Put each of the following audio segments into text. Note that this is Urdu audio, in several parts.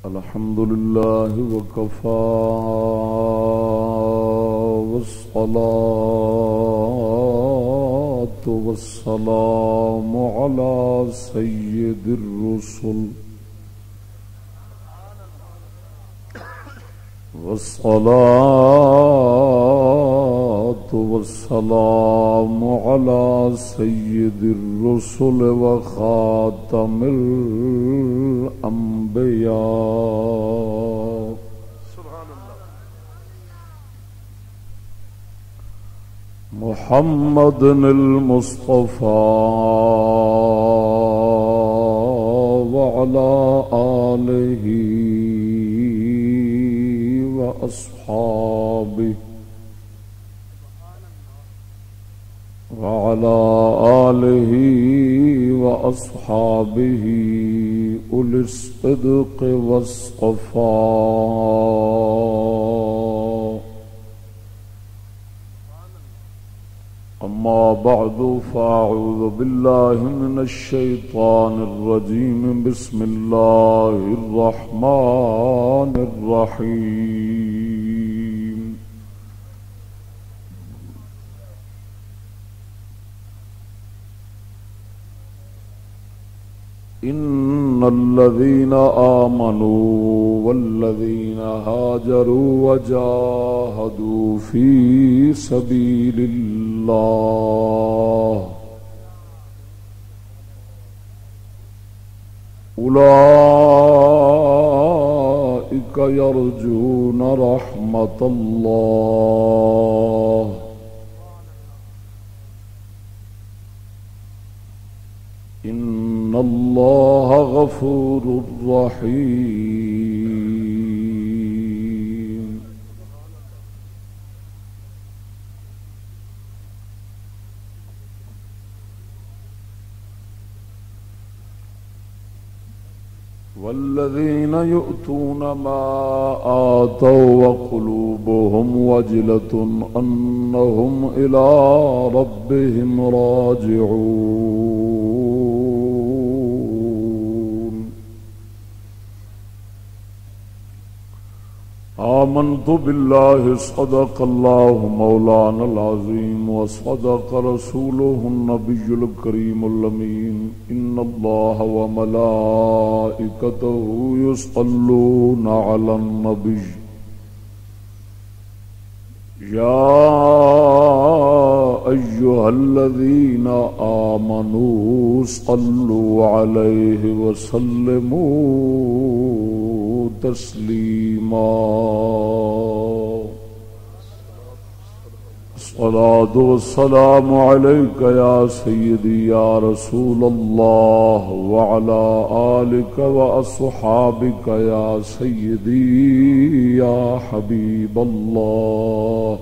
الحمد لله وكفى والصلاة والسلام على سيد الرسل والصلاة والسلام على سيد الرسل وخاتم الأنبياء سبحان الله محمد المصطفى وعلى آله وأصحابه وعلى آله وأصحابه أولي الصدق والصفاء أما بعد فأعوذ بالله من الشيطان الرجيم بسم الله الرحمن الرحيم إن الذين آمنوا والذين هاجروا وجاهدوا في سبيل الله أولئك يرجون رحمة الله إن الله غفور رحيم والذين يؤتون ما آتوا وقلوبهم وجلة أنهم إلى ربهم راجعون آمنت بالله صدق الله مولانا العظيم وصدق رسوله النبي الكريم الأمين إن الله وملائكته يصلون على النبي يا أيها الذين آمنوا صلوا عليه وسلموا تسليما الصلاة والسلام عليك يا سيدي يا رسول الله وعلى آلك وأصحابك يا سيدي يا حبيب الله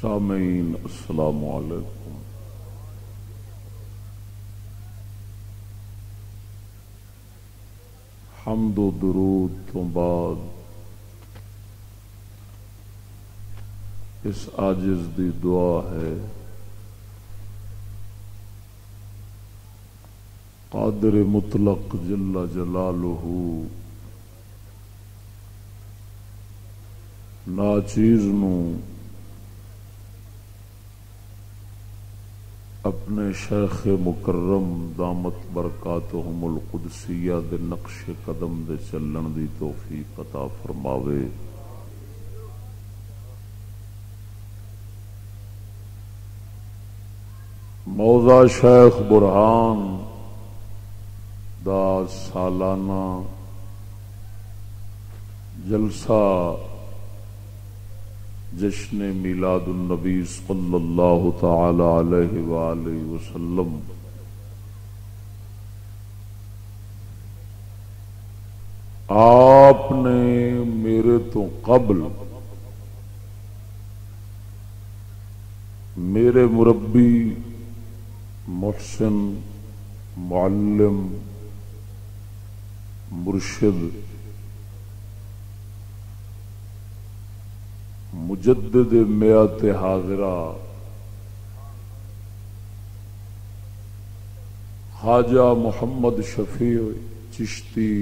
سامعین السلام علیکم. حمد و درود تو بعد اس عاجز دی دعا ہے قادر مطلق جل جلالہ ناچیز نو اپنے شیخ مکرم دامت برکاتہم القدسیہ دے نقش قدم دے چلن دی توفیق عطا فرماوے. موضع شیخ برہان دا سالانہ جلسہ جشن میلاد النبی صلی اللہ تعالی علیہ وآلہ وسلم آپ نے میرے تو قبل میرے مربی محسن معلم مرشد مجدد میات حاضرہ خواجہ محمد شفیع چشتی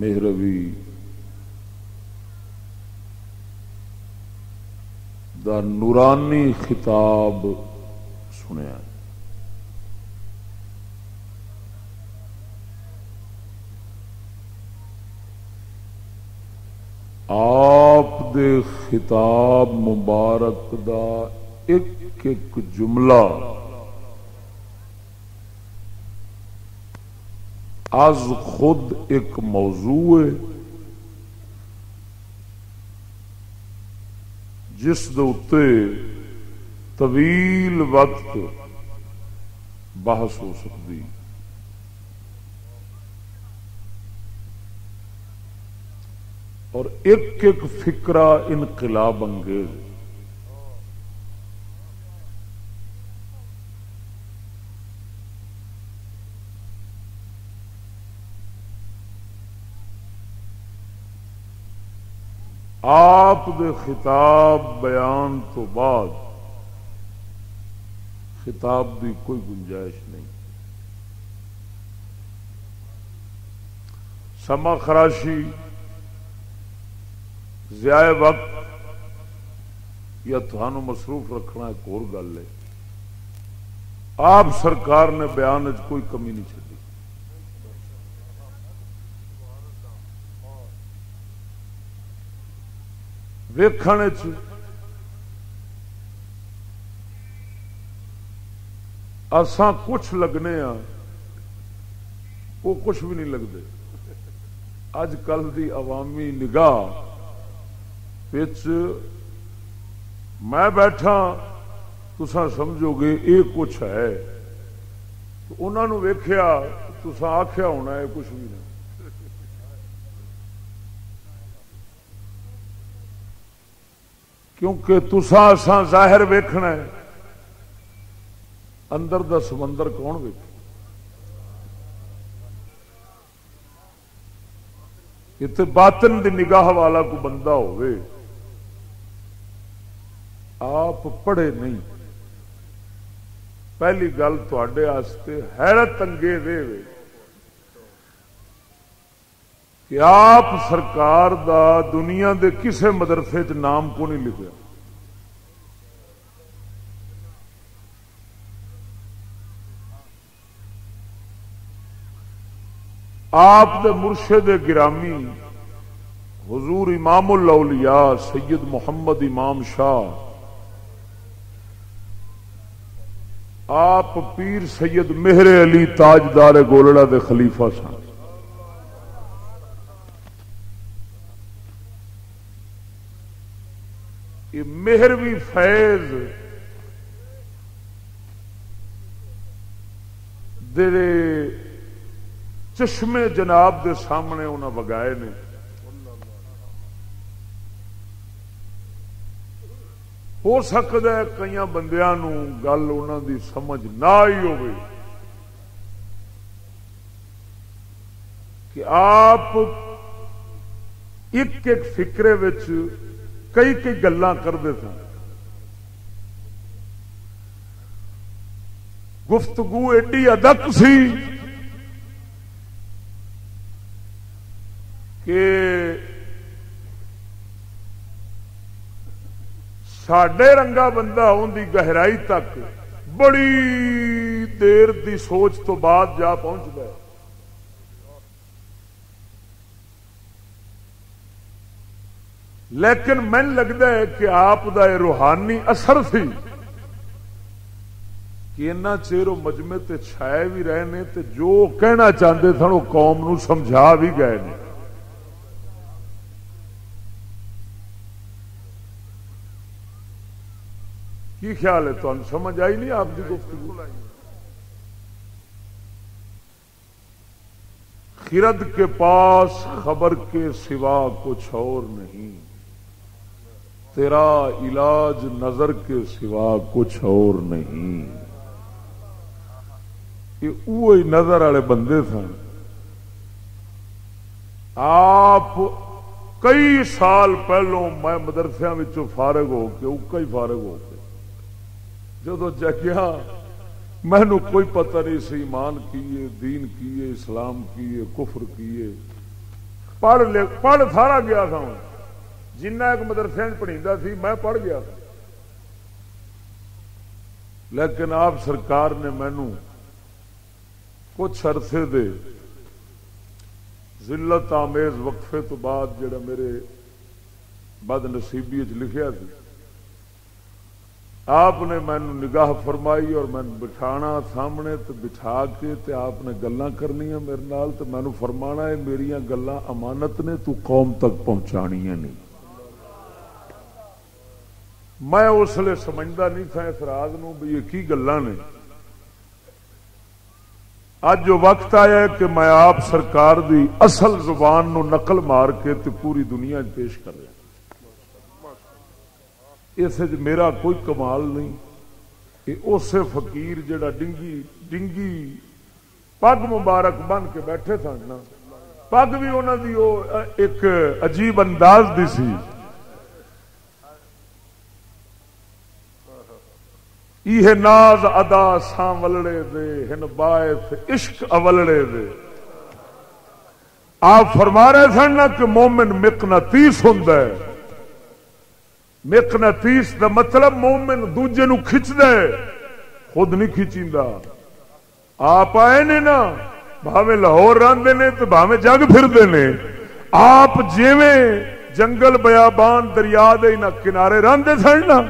مہروی دا نورانی خطاب سنیا. آپ دے خطاب مبارک دا ایک ایک جملہ از خود ایک موضوع ہے جس دے اتے طویل وقت بحث ہو سکتی. اور ایک ایک فکرہ انقلاب انگیز. آپ دے خطاب بیان تو بعد خطاب دی کوئی گنجائش نہیں. سما خراشی ضیاء وقت یا تھانوں مصروف رکھنا ایک اور گل ہے. آپ سرکار نے بیان وچ کوئی کمی نہیں چڈی. ویکھن اساں کچھ لگنے ہاں وہ کچھ بھی نہیں لگتے. اج کل دی عوامی نگاہ وچ میں بیٹھا تساں سمجھو گے یہ کچھ ہے، انہوں نے ویکھیا تساں آکھیا ہونا ہے کچھ بھی نہیں. کیونکہ تساں اساں ظاہر ویکھنا ہے، اندر دا سمندر کون ویکھے؟ اتنے باطن دی نگاہ والا کو بندہ ہوئے. آپ پڑھے نہیں. پہلی گل تواڈے واسطے حیرت انگیز ہے کہ آپ سرکار دا دنیا دے کسے مدرسے چ نام کو نہیں لکھا. آپ دے مرشد گرامی حضور امام الاولیاء سید محمد امام شاہ آپ پیر سید مہر علی تاجدار گولڑا دے خلیفہ سن. یہ مہروی فیض دے چشمے جناب دے سامنے انہاں وگائے نے. ہو سکتا ہے کئی بندیاں نو گل انہاں دی سمجھ نہ آئی ہوئے کہ آپ ایک ایک فکرے وچ کئی کئی گلاں کرتے تھے. گفتگو ایڈی ادک سی کہ ساڈے رنگا بندہ ان دی گہرائی تک بڑی دیر دی سوچ تو بعد جا پہنچ گئے. لیکن میں لگتا ہے کہ آپ دا یہ روحانی اثر سی کہ اتنا چیر وہ مجمے تے چھائے بھی رہے نے تے جو کہنا چاہتے سن وہ قوم نو سمجھا بھی گئے نے. کی خیال ہے تمہیں سمجھ آئی نہیں آپ کی گفتگو؟ خرد کے پاس خبر کے سوا کچھ اور نہیں، تیرا علاج نظر کے سوا کچھ اور نہیں. یہ وہی نظر والے بندے سن. آپ کئی سال پہلوں میں مدرسیاں وچوں فارغ ہو کے اکا ہی فارغ ہو کے جدو جگیا مینو کوئی پتہ نہیں سی ایمان کیے دین کیے اسلام کیے کفر کیے پڑھ سارا گیا تھا جنہ ایک مدرسے پڑھیندا سی میں پڑھ گیا تھا لیکن آپ سرکار نے مینو کچھ عرصے دے ذلت آمیز وقفے تو بعد جڑا میرے بد نصیبی لکھیا سی آپ نے مینو نگاہ فرمائی اور میں بٹھانا سامنے تو بٹھا کے تے آپ نے گلاں کرنیاں میرے نال تے مینو فرمانا ہے میریاں گلاں امانت نے تو قوم تک پہنچانیاں نہیں. میں اس لیے سمجھدا نہیں تھا اس راز نو بھی یہ کی گلاں نے. اج جو وقت آیا ہے کہ میں آپ سرکار دی اصل زبان نو نقل مار کے تے پوری دنیا پیش کر رہا. اس میرا کوئی کمال نہیں. یہ اسے فقیر جڑا ڈنگی پگ مبارک بن کے بیٹھے سن نا پگ بھی انہوں دی ایک عجیب انداز دی سی. یہ ناز ادا سانولڑے دے ہن باعث عشق اولڑے دے. آپ فرما رہے سن نا کہ مومن مقناطیس ہوندا ہے. مقناطیس دا مطلب مومن دوجے نو کھچدا ہے خود نہیں کھچیندا. آپ آئے نے نا بھاویں لاہور رہندے نے تے بھاویں جگ پھردے نے آپ جویں جنگل بیابان دریا دے نہ کنارے رہندے سن نا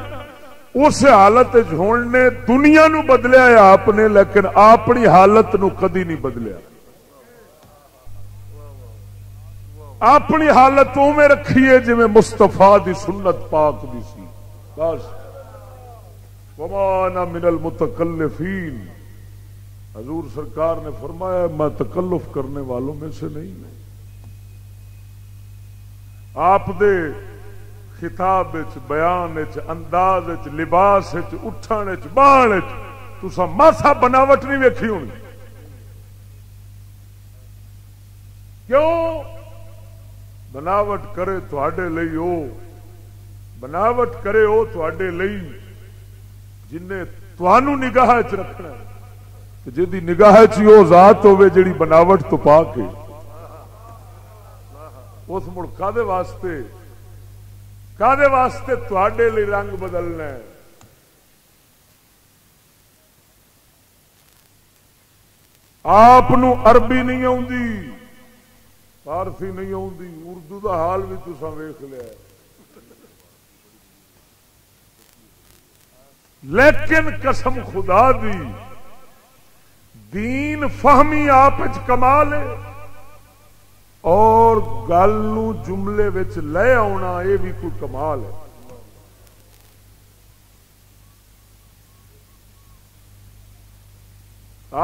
اس حالت ہونے نے دنیا نو بدلیا ہے آپ نے لیکن اپنی حالت نو کدی نہیں بدلیا. اپنی حالت میں رکھیے جی مستفا دی سنت پاک دی سی بس. وما انا من المتکلفین. حضور سرکار نے فرمایا میں تکلف کرنے والوں میں سے نہیں ہوں. آپ دے خطاب بیان انداز لباس اٹھن بہن تسا ماسا بناوٹ نہیں ویکھی ہونی. کیوں بناوٹ کرے تھوڑے لئی او بناوٹ کرے او تھوڑے لئی جنہیں تھانو نگاہ چ رکھنا جدی نگاہ چ او ذات ہوے جڑی بناوٹ تو پا کے اس مڑ کادے واسطے تھوڑے لئی رنگ بدلنا ہے. آپ عربی نہیں آتی فارسی نہیں آتی اردو دا حال بھی تساں ویکھ لیا لیکن قسم خدا دی دین فہمی آپ کمال ہے اور گل نو جملے وچ لے آنا یہ بھی کوئی کمال ہے.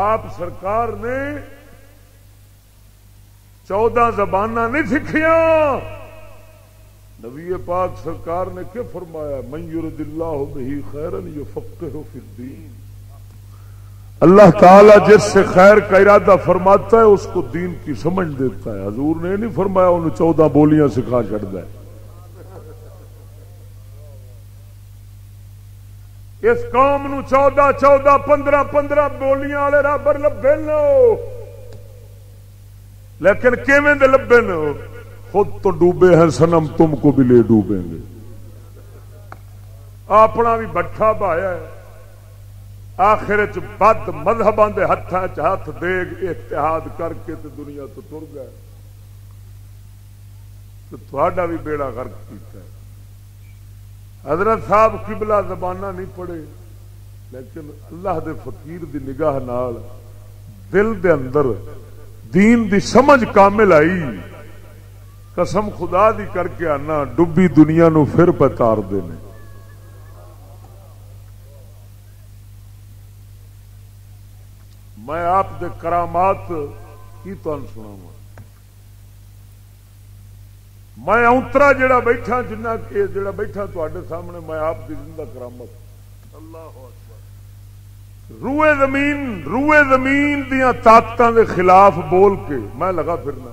آپ سرکار نے 14 زباناں نہیں سکھیاں. نبی پاک سرکار نے کیا فرمایا من یرد اللہ بہ خیرا یفقہہ فی الدین. اللہ تعالی جس سے خیر کا ارادہ فرماتا ہے اس کو دین کی سمجھ دیتا ہے. حضور نے نہیں فرمایا انہوں 14 بولیاں سکھا چھڑتا ہے. اس قوم نو 14 15 بولیاں والے رابر لبے نو لیکن کیویں دے لبے نو خود تو ڈوبے ہیں صنم تم کو بھی لے ڈوبیں گے. اپنا بھی بٹھا بایا ہے آخر بد مذہباں دے ہتھاں چ ہاتھ دیگ اتحاد کر کے تے دنیا تو ٹر گئے تو تھوڑا بھی بیڑا غرق کیتا ہے. حضرت صاحب قبلہ زبانہ نہیں پڑھے لیکن اللہ دے فقیر دی نگاہ نال دل دے اندر دین دی سمجھ کامل آئی. قسم خدا دی کر کے آنا ڈبی دنیا نو پھر پتار دے نے. میں آپ دے کرامات کی تان سناواں. میں اونترا جڑا بیٹھا جڑا بیٹھا تواڈے سامنے میں آپ دی زندہ کرامت اللہ اکبر روئے زمین دیاں طاقتاں دے خلاف بول کے میں لگا پھرنا.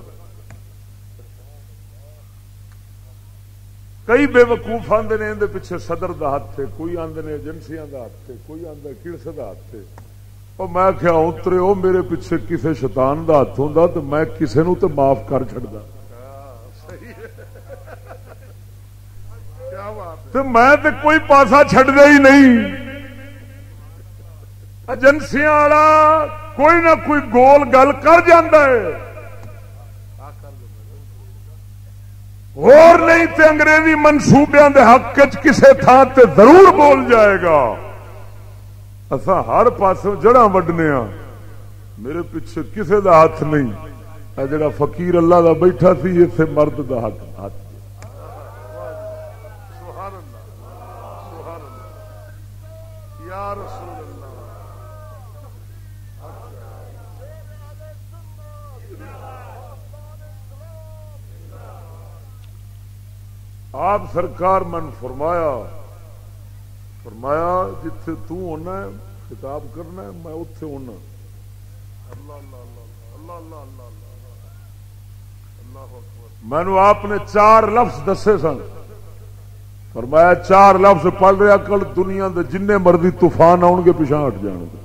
کئی بے وقوف آدھے نے اندر پیچھے صدر دا ہاتھ ہے، کوئی آدھے نے ایجنسیاں دا ہاتھ ہے، کوئی آدھا کڑس دا ہاتھ ہے۔ اور میں کیا اترے وہ میرے پیچھے کسی شیطان دا ہاتھ ہوں تو میں کسی نو تو معاف کر چڑھتا، تو میں تو کوئی پاسا چھڈدا ہی نہیں۔ ایجنسیاں والا کوئی نہ کوئی گول گل کر جاندہ ہے، اور نہیں تے انگریزی منصوبیاں دے حق کسے تھان تے ضرور بول جائے گا۔ اساں ہر پاسوں جڑاں وڈنے ہاں، میرے پیچھے کسے دا ہاتھ نہیں۔ اے جڑا فقیر اللہ دا بیٹھا سی ایتھے مرد دا ہاتھ سبحان اللہ سبحان اللہ یا رسول اللہ۔ آپ سرکار من فرمایا جتھے تو ہونا ہے خطاب کرنا ہے میں اتھے ہونا۔ اللہ اللہ اللہ اللہ اللہ اللہ اکبر۔ میں نے آپ نے 4 لفظ دسے سن، فرمایا 4 لفظ پڑھ رہا کل دنیا دے جن مرضی طوفان آؤ گے پیچھا ہٹ جان گے۔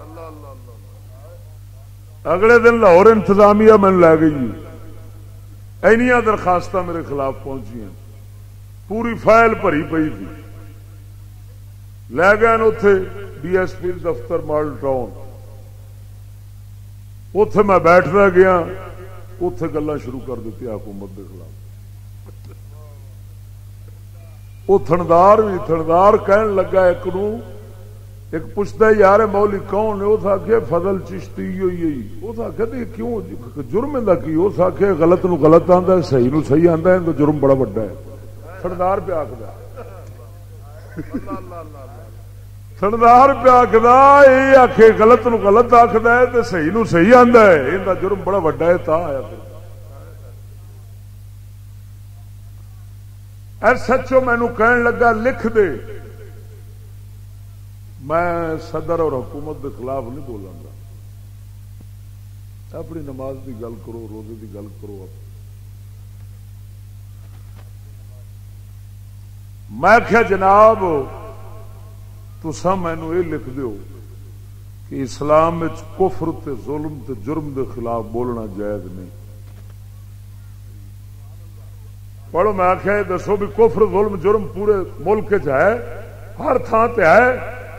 اللہ اللہ اللہ۔ اگلے دن لاہور انتظامیہ میں لے گئی، اینیاں درخواستاں میرے خلاف پہنچی ہیں، پوری فائل بھری پئی تھی، لے گئے اتے ڈی ایس پی دفتر ماڈل ٹاؤن، اتے میں بیٹھتا گیا، اتے گلاں شروع کر دیتی حکومت کے خلاف۔ وہ تھندار کہن لگا ایک پوچھتا ہے یار مولی کون ہے، اس آخیا فضل چشتی ہوئی، اس آخیا کیوں جرم دا کی، اس آخیا غلط نو غلط آندا ہے صحیح نو صحیح آندا ہے، تو جرم بڑا بڑا ہے۔ تھندار پہ آخدا تھندار پہ آخدا یہ آخے غلط نو غلط آخدا ہے تو صحیح نو صحیح آندا ہے، ان دا جرم بڑا بڑا ہے۔ تا آیا ایس ایچ او مینو کہن لگا لکھ دے، میں صدر اور حکومت کے خلاف نہیں بولاں گا، اپنی نماز کی گل کرو، روزے کی گل کرو۔ میں کہا جناب تساں مینو یہ لکھ دیو کہ اسلام وچ کفر تے ظلم تے جرم دے خلاف بولنا جائز نہیں۔ پڑھو میں آخیا دسو بھی کفر ظلم جرم پورے ملک چ ہے، ہر تھان تے ہے،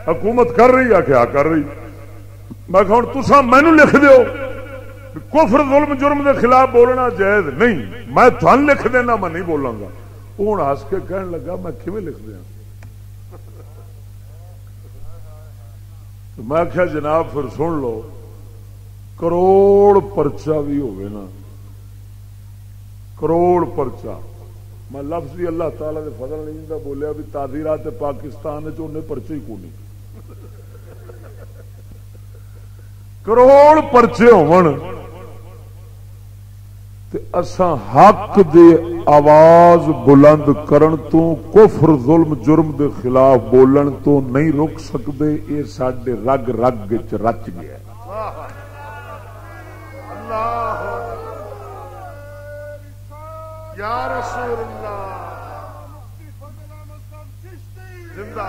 حکومت کر رہی ہے کیا کر رہی؟ میں کہ ہوں تساں مینو لکھ دیو کفر ظلم جرم دے خلاف بولنا جائز نہیں، میں تھن لکھ دینا میں نہیں بولاں گا۔ ہوں ہس کے کہن لگا میں کیویں لکھ دیا؟ میں کہا جناب پھر سن لو، کروڑ پرچہ بھی ہوئے نا، کروڑ پرچہ، میں لفظ بھی اللہ تعالی دے فضل نہیں دا بولیا بھی تعزیرات پاکستان انہیں پرچے ہی کونی، کروڑ پرچے ہون تے اساں حق دے آواز بلند کرن تو کفر ظلم جرم دے خلاف بولن تو نہیں روک سکتے، یہ ساڈے رگ رگ وچ رچ گیا۔ اللہ یا رسول اللہ زندہ۔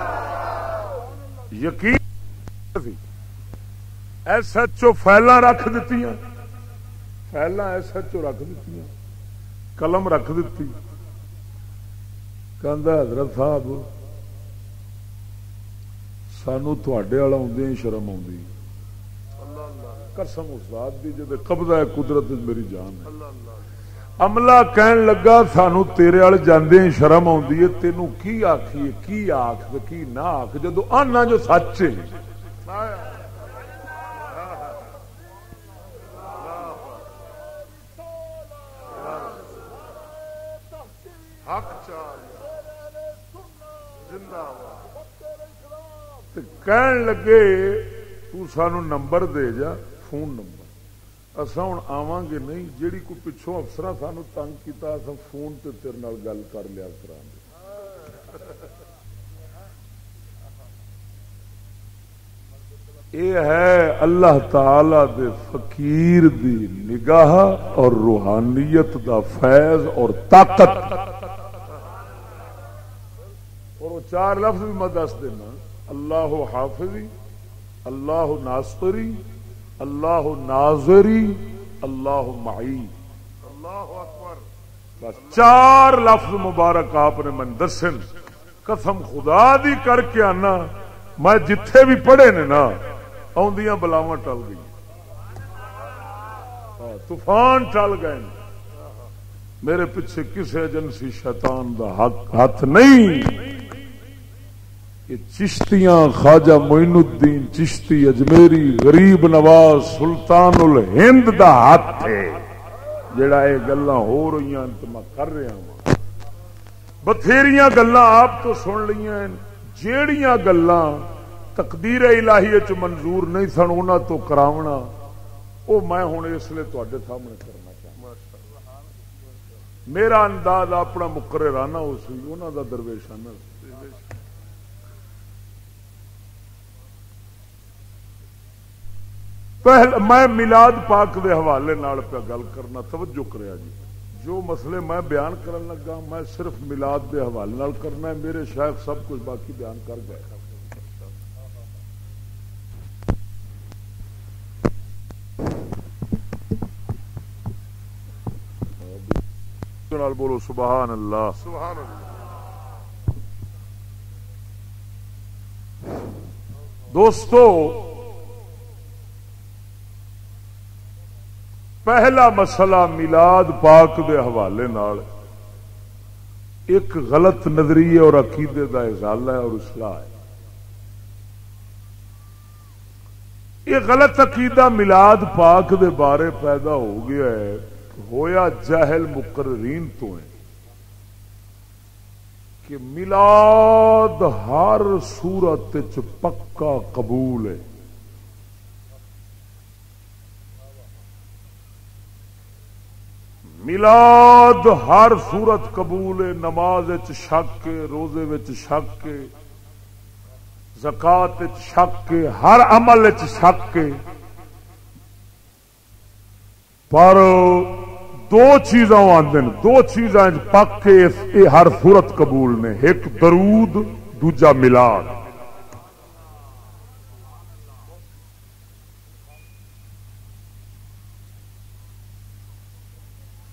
یقین ایس ایچ او فائلاں رکھ دیتی، فائلاں ایس ایچ او رکھ دیتی، قلم رکھ دیتی، کہندا حضرت صاحب سانو تواڈے والا ہوندے ہی شرم آوندی، قسم اس ذات دی جے قبضہ ہے قدرت میری جان ہے۔ عملہ کہن لگا سانو تیرے والے جاندے ہی شرم آوندی ہے، تینوں کی آکھیے کی آکھ تے کی نہ آکھ، جدوں آنا جو سچ ہے۔ کہن لگے تو سانو نمبر دے جا، فون نمبر، اساں ہن آواں گے نہیں، جیڑی کوئی پچھوں افسراں سانو تنگ کیتا اساں فون تے تیرے نال گل کر لیا کراں گے۔ یہ ہے اللہ تعالی دے فقیر دی نگاہ اور روحانیت دا فیض اور طاقت۔ اور وہ 4 لفظ بھی میں دس دینا، اللہ حافظی، اللہ ناصری، اللہ ناظری، اللہ معی. اللہ اکبر. بس 4 لفظ مبارک آپ نے من دسن. قسم خدا دی کر کے آنا میں جتھے بھی پڑھے نے نا آندیاں بلاواں ٹل گئی، طوفان ٹل گئے. میرے پیچھے کسی ایجنسی شیطان دا ہاتھ نہیں. یہ چشتیاں خواجہ معین الدین چشتی اجمیری غریب نواز سلطان الہند دا ہاتھ ہے جڑا یہ گلاں ہو رہی ہیں تو میں کر رہا ہوں. بتھیریاں گلاں آپ تو سن لیاں، جیڑیاں گلاں تقدیر الہی چ منظور نہیں سن انہاں تو کراونا وہ میں ہن اس لیے تواڈے سامنے کرنا چاہتا. میرا انداز اپنا مقررانہ ہو سی، انہاں دا درویشانہ. میں میلاد پاک دے حوالے نال پہ گل کرنا، توجہ کریا جی. جو مسئلے میں بیان کرن لگا میں صرف میلاد دے حوالے نال کرنا ہے. میرے شیخ سب کچھ باقی بیان کر گئے. بولو سبحان اللہ. سبحان اللہ. دوستو پہلا مسئلہ میلاد پاک دے حوالے نال ایک غلط نظریے اور عقیدے دا ازالہ ہے اور اصلاح ہے. یہ غلط عقیدہ میلاد پاک دے بارے پیدا ہو گیا ہے، ہویا جاہل مقررین تو ہیں کہ میلاد ہر صورت وچ پکا قبول ہے. میلاد ہر صورت قبول ہے. نماز وچ شک ہے، روزے وچ شک ہے، زکات وچ شک ہے، ہر عمل وچ شک ہے. پر دو چیزاں آندن، دو چیزاں پک کے یہ ہر صورت قبول نے، ایک درود دوجا میلاد.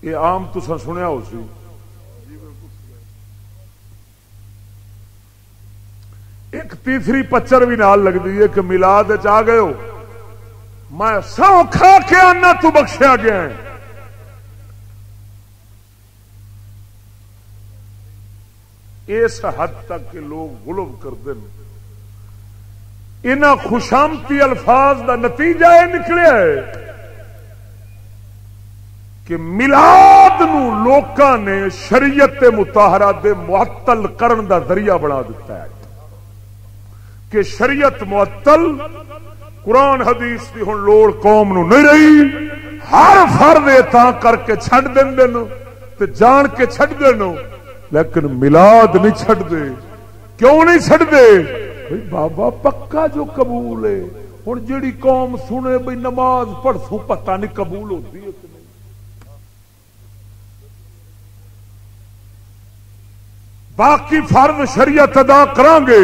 یہ عام تسا سنیا ہو سی. ایک تیسری پچر بھی نال لگتی ہے کہ میلاد آ گئے ہو میں سو کھا کے آنا تو بخشیا گیا ہے. اس حد تک کہ لوگ غلو کرتے ہیں. انہاں خوشامتی الفاظ دا نتیجہ یہ نکلیا ہے کہ میلاد نو لوکاں نے شریعت مطہرہ دے معطل کرن دا ذریعہ بنا دیتا ہے کہ شریعت معطل قرآن حدیث دی ہن لوڑ قوم نو نہیں رہی. ہر فرد تاں کر کے چھڈ دیندے نو تے جان کے چھڈ دے نو، لیکن میلاد نہیں چھڈ دے. کیوں نہیں چھڈ دے؟ بھئی بابا پکا جو قبول ہے. ہن جیڑی قوم سنے بھئی نماز پڑھسوں پتہ نہیں قبول ہوتی ہے. باقی فرض شریعت ادا کران گے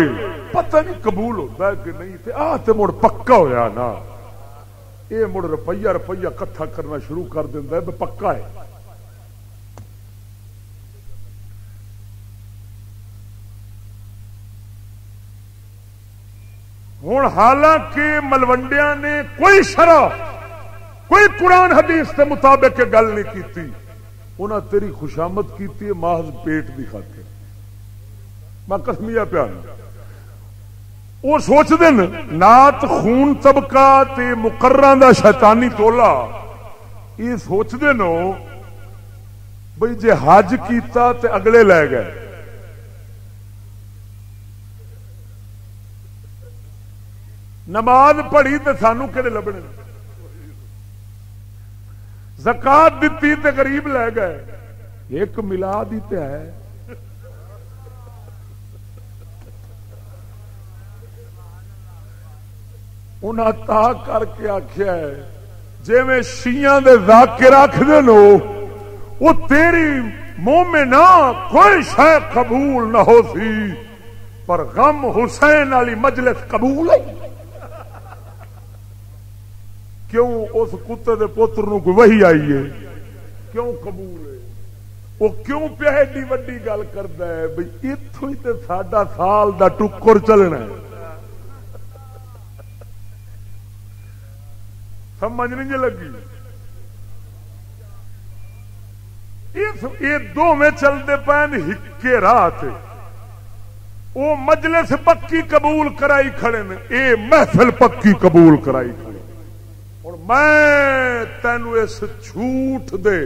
پتہ نہیں قبول ہوتا ہے کہ نہیں. تے آ تے مڑ پکا ہویا نا، یہ مڑ روپیہ کٹھا کرنا شروع کر دیندا ہے پکا ہے. ہن حالانکہ ملوڈیاں نے کوئی شرع کوئی قرآن حدیث کے مطابق گل نہیں کیتی، انہاں تیری خوشامد کیتی ہے محض پیٹ دی خاطر. میں قسمیہ پیار وہ سوچتے ہیں نات خون طبقہ تے مقرراں دا شیطانی تولا یہ سوچتے نو بھئی جے حج کیتا تے اگلے لے گئے. نماز پڑھی تے سانو کہڑے لبنے، زکات دتی تے غریب لے گئے. ایک میلاد ہی تے ہے. انہاں تا کر کے آخیا ہے جی میں شیعہ دے ذاکر آکھدے نو وہ تیری مومنا کوئی شے قبول نہ ہو سی پر غم حسین والی مجلس قبول ہے کیوں؟ اس کتے دے پتر نو کوئی وحی آئی ہے کیوں قبول ہے؟ وہ کیوں پہ ایڈی وڈی گل کردا ہے بھئی اتوں ہی تے ساڈا سال دا ٹکر چلنا ہے. سمجھ نہیں لگی؟ یہ دونوں چلتے پے ہکے راہ تے وہ مجلس پکی قبول کرائی کھڑے نے اے محفل پکی قبول کرائی کھڑے. اور میں تینو اس جھوٹ دے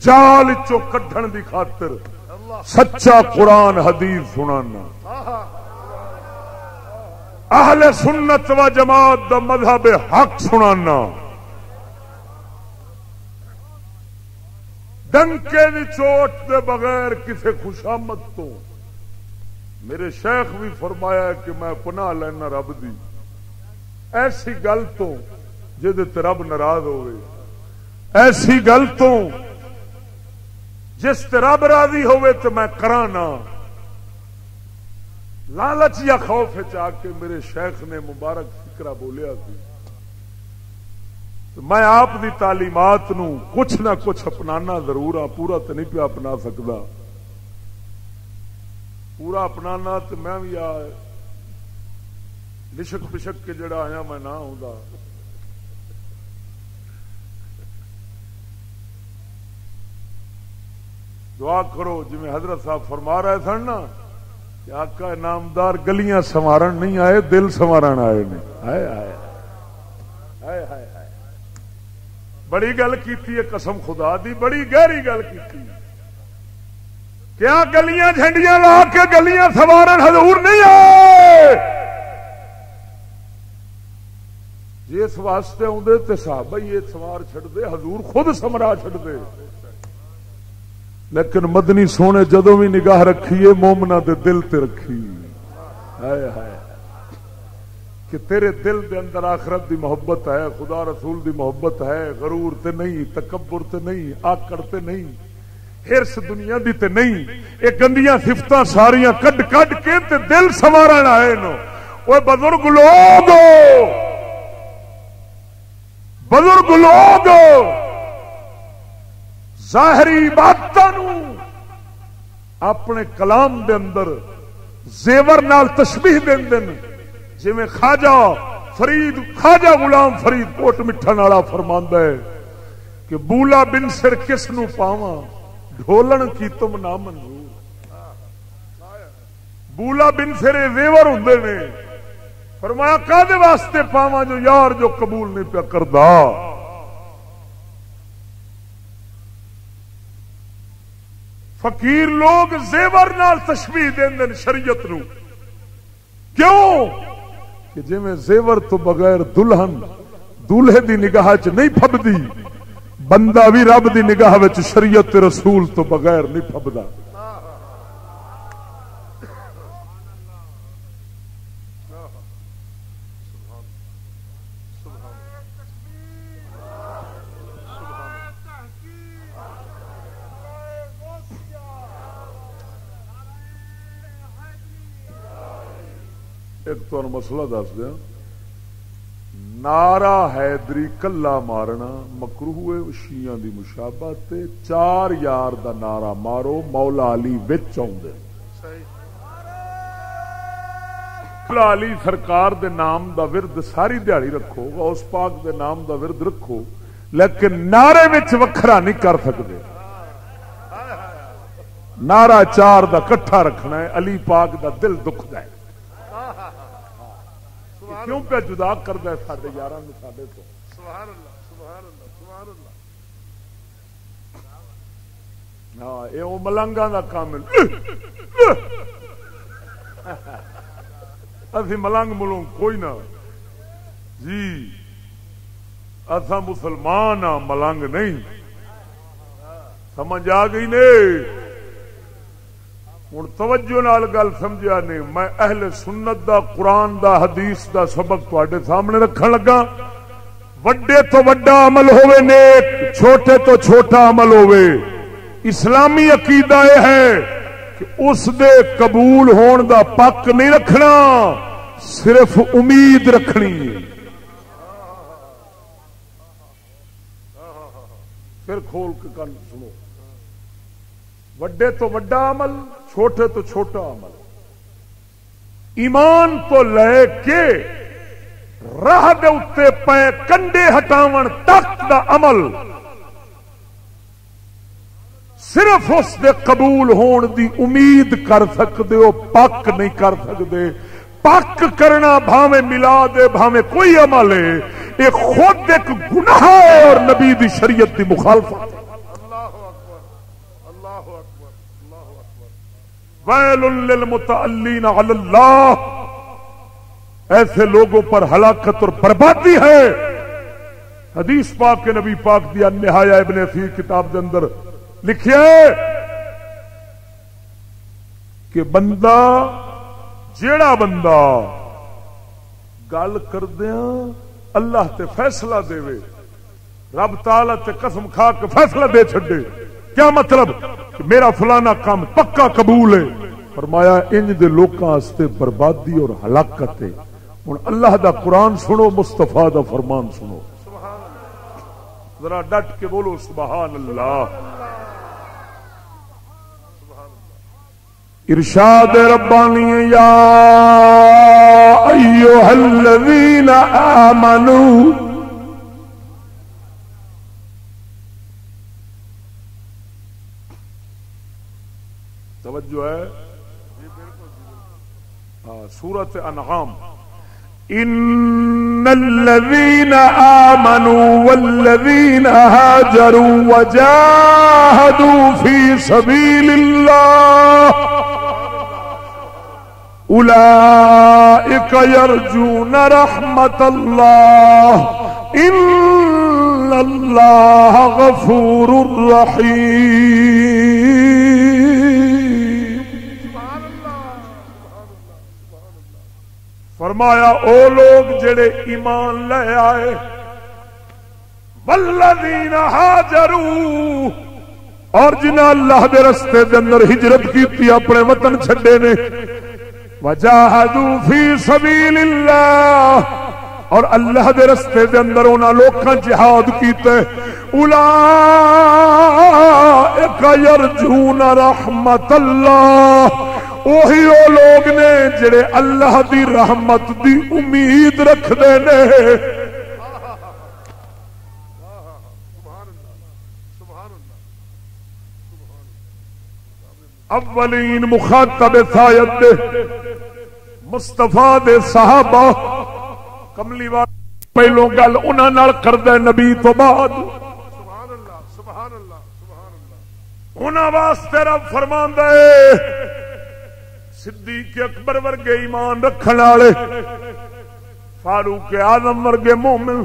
جال چو کڈھن دی خاطر سچا قرآن حدیث سنانا. اہل سنت و جماعت دا مذہب حق سنانا. ڈنکے دی چوٹ دے بغیر کسی خوشامد تو. میرے شیخ بھی فرمایا کہ میں پناہ لینا رب دی ایسی گل تو جدے تے رب ناراض ہوئے، ایسی گل تو جس تے رب راضی ہوئے تو میں کرانا. لالچ یا خوف چاہ کے میرے شیخ نے مبارک فکرہ بولیا سی. میں آپ دی تعلیمات نو کچھ نہ کچھ اپنانا ضرور ہاں، پورا تو نہیں پیا اپنا سکتا. پورا اپنانا تو میں بھی لشک پشک کے جڑا آیا میں نہ ہوں. دعا کرو جی میں حضرت صاحب فرما رہے سن نا کہ آقا نامدار گلیاں سنوارن نہیں آئے، دل سنوارن آئے نے. ہائے ہائے ہائے ہائے ہائے، بڑی گل کیتی ہے قسم خدا دی، بڑی گہری گل کیتی. کیا گلیاں جھنڈیاں لا کے گلیاں سنوارن حضور نہیں آئے؟ جی اس واسطے آدھے تو صحابہ یہ سوار چھڑ دے، حضور خود سمرا چھڑ دے. لیکن مدنی سونے جدوں بھی نگاہ رکھیے مومنا دے دل تے رکھی. ہائے ہائے کہ تیرے دل دے اندر آخرت دی محبت ہے، خدا رسول دی محبت ہے، غرور تے نہیں، تکبر تے نہیں، آکڑ تے نہیں، ہرس دنیا دی تے نہیں. یہ گندیاں صفتاں ساریاں کڈ کڈ کے تے دل سنوارن آئے نو. وہ بزرگ لوگ، بزرگ لوگ ظاہری باتاں نو اپنے کلام دے اندر زیور نال تشبیہ دیندے نے. جویں خواجہ فرید، خواجہ غلام فرید کوٹ مٹھن والا فرماندا ہے کہ بولا بن سر کس نو پاواں، ڈھولن کی تم نہ منظور. بولا بن سر زیور ہوندے نے. فرمایا کادے واسطے پاواں جو یار جو قبول نہیں پیا کردا. فقیر لوگ زیور نال تشبیہ دیندے شریعت نو. کیوں کہ جی میں زیور تو بغیر دلہن دولہے دی نگاہ چ نہیں پھبدی، بندہ بھی رب دی نگاہ وچ شریعت رسول تو بغیر نہیں پھبدا. ایک تو مسئلہ دس دیا، نعرہ حیدری کلا مارنا مکروہ شیعہ دی مشابہت. 4 یار دا نعرہ مارو مولا علی وچ آوندے. مولا علی سرکار دے نام دا ورد ساری دیہڑی رکھو، غوث پاک دے نام دا ورد رکھو، لیکن نعرے وچ وکھرا نہیں کر سکتے. نعرہ 4 دا کٹھا رکھنا ہے. علی پاک دا دل دکھدا ہے. کیوں پہ جدا کرتا ہے سارے یار سارے تو. سبحان اللہ سبحان اللہ سبحان اللہ. ہاں یہ وہ ملنگاں دا کام ہے. اسی ملنگ ملوں کوئی نہ جی، اصا مسلمان ہاں ملنگ نہیں. سمجھ آ گئی نے؟ ہوں توجہ نال گل سمجھا نہیں. میں اہل سنت دا قرآن دا حدیث دا سبق تواڈے سامنے رکھن لگا. وڈے تو وڈا عمل ہوے نیک، چھوٹے تو چھوٹا عمل ہوے. اسلامی عقیدہ یہ ہے کہ اس دے قبول ہون دا پک نہیں رکھنا، صرف امید رکھنی ہے۔ پھر کھول کے کان سنو، وڈے تو وڈا عمل، چھوٹے تو چھوٹا عمل، ایمان تو لے کے راہ دے اتے پے کنڈے ہٹاون تک دا عمل صرف اس دے قبول ہون دی امید کر سکتے ہو، پک نہیں کر سکتے۔ پک کرنا بھاویں ملاد ہے بھاویں کوئی عمل ہے، یہ خود ایک گناہ ہے اور نبی دی شریعت دی مخالفت ہے۔ اللہ اکبر، اللہ اکبر، اللہ اکبر۔ ویل للمتعلین علی اللہ، ایسے لوگوں پر ہلاکت اور بربادی ہے۔ حدیث پاک کے نبی پاک دی النہایہ ابن اثیر کتاب دے اندر لکھیا ہے کہ بندہ جیڑا بندہ گل کردیاں اللہ تے فیصلہ دے وے، رب تعالی تے قسم کھا کے فیصلہ دے چھڈے، کیا مطلب کہ میرا فلانا کام پکا قبول ہے، فرمایا انج دے لوکاں واسطے بربادی اور ہلاکت ہے۔ ہن اللہ دا قرآن سنو، مصطفیٰ دا فرمان سنو، ذرا ڈٹ کے بولو سبحان اللہ۔ ارشاد ربانی یا ایھا الذین آمنوا توجہ ہے سورۃ انعام، ان الذین آمنوا والذین هاجروا وجاهدوا فی سبیل اللہ اولئک یرجون رحمت اللہ ان اللہ غفور رحیم۔ فرمایا او لوگ جڑے ایمان لے آئے، والذین ہاجروا، اور جنہاں اللہ دے رستے دے اندر ہجرت کیتی، اپنے وطن چھڈے نے، وجاہدوا فی سبیل اللہ، اور اللہ دے رستے دے اندر انہاں لوکاں جہاد کیتے، اولئک یرجون رحمت اللہ، وہی وہ لوگ نے جڑے اللہ دی رحمت دی امید رکھدے نے۔ اولین مخاطب سایت دے مصطفیٰ دے صحابہ، کملی والے پہلو گل انہاں نال کردے نبی تو بعد، سبحان اللہ، سبحان اللہ، سبحان اللہ۔ انہاں واسطے رب فرماندا ہے صدیق اکبر ورگے ایمان رکھن والے، فاروق اعظم ورگے مومن،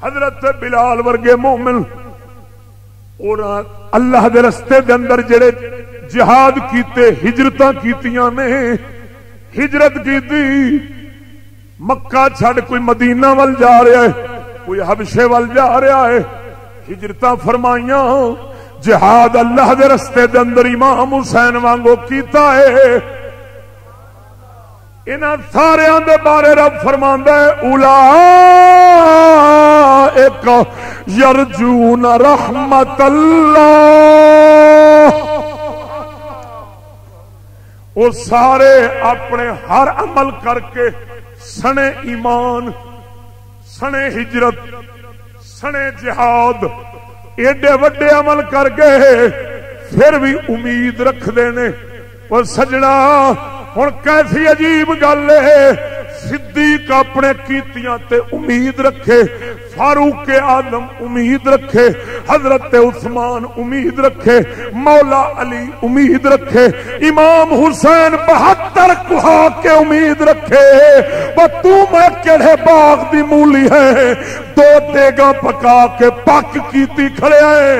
حضرت بلال ورگے مومن، اور اللہ دے رستے دے اندر جڑے جہاد کیتے، ہجرتاں کیتیاں نے، ہجرت کیتی، مکہ چھڈ کوئی مدینہ ول جا رہا ہے، کوئی حبشے ول جا رہا ہے، ہجرتاں فرمائیاں، جہاد اللہ دے رستے دے اندر امام حسین وانگو کیتا ہے۔ انہاں ساریاں دے بارے رب فرماندا ہے اولئک یرجون رحمت اللہ، وہ سارے اپنے ہر عمل کر کے سنے ایمان، سنے ہجرت، سنے جہاد، ایڈے وڈے عمل کر گئے، پھر بھی امید رکھ دینے۔ اور سجنا ہن کیسی عجیب گل ہے، صدیق اپنے کیتیاں تے امید رکھے، فاروق اعظم امید رکھے، حضرت عثمان امید رکھے، مولا علی امید رکھے، امام حسین 72 کہا کے امید رکھے، وہ تو میں کہڑے باغ دی مولی ہے، 2 دیگاں پکا کے پک کیتی کھڑے آئے۔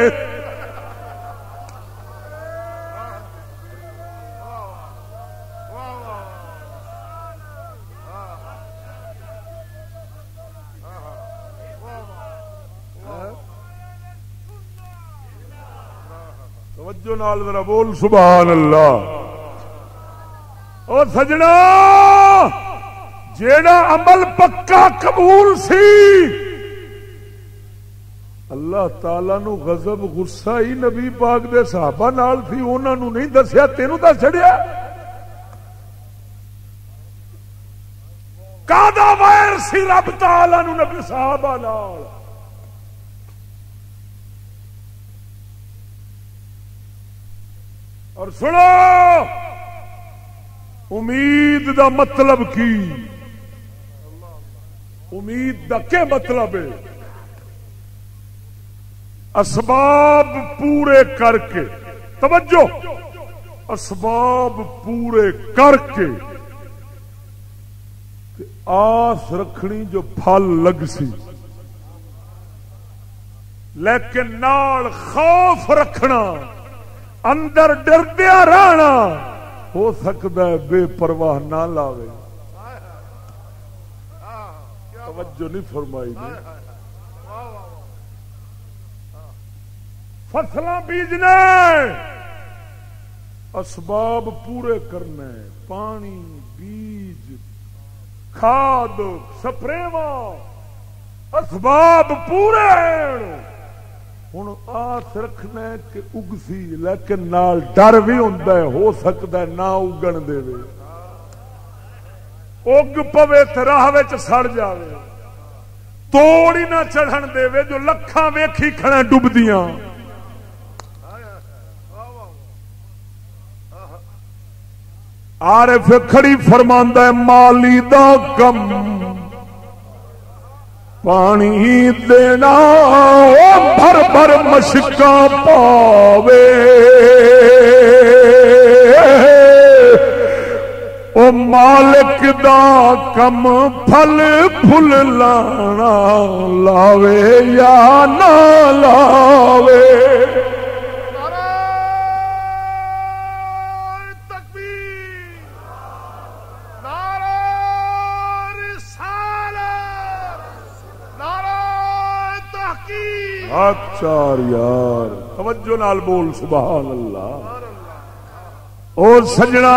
توجہ نال ذرا بول سبحان اللہ۔ او سجنا جیڑا عمل پکا قبول سی اللہ تعالی نو غضب غصہ ہی نبی پاک دے صحابہ نال تھی انہاں نو نہیں دسیا تینوں دس چھڑیا کادا وائر سی رب تعالی نو نبی صحابہ نال اور سنو امید دا مطلب کی امید دا کیا مطلب ہے اسباب پورے کر کے توجہ اسباب پورے کر کے آس رکھنی جو پھل لگ سی لیکن نال خوف رکھنا اندر ڈردیا رہنا ہو سکتا ہے بے پرواہ نہ لاوے توجہ نہیں فرمائی نے فصلاں بیجنے اسباب پورے کرنے پانی بیج کھاد سپریواں اسباب پورے ہوں آس رکھنا کہ اگسی لیکن نال ڈر بھی ہوتا ہے ہو سکتا ہے نہ اگن دے اگ پوے تو راہ سڑ جاوے توڑ ہی نہ چڑھن دے جو لکھاں ویکھی کھڑا ڈبدیاں عارف کھڑی فرماندا ہے مالی دا کم پانی دینا بھر بھر مشکاں پاوے او مالک دا کم پھل پھل لانا لاوے یا نہ لاوے چار یار توجہ نال بول سبحان اللہ او سجنا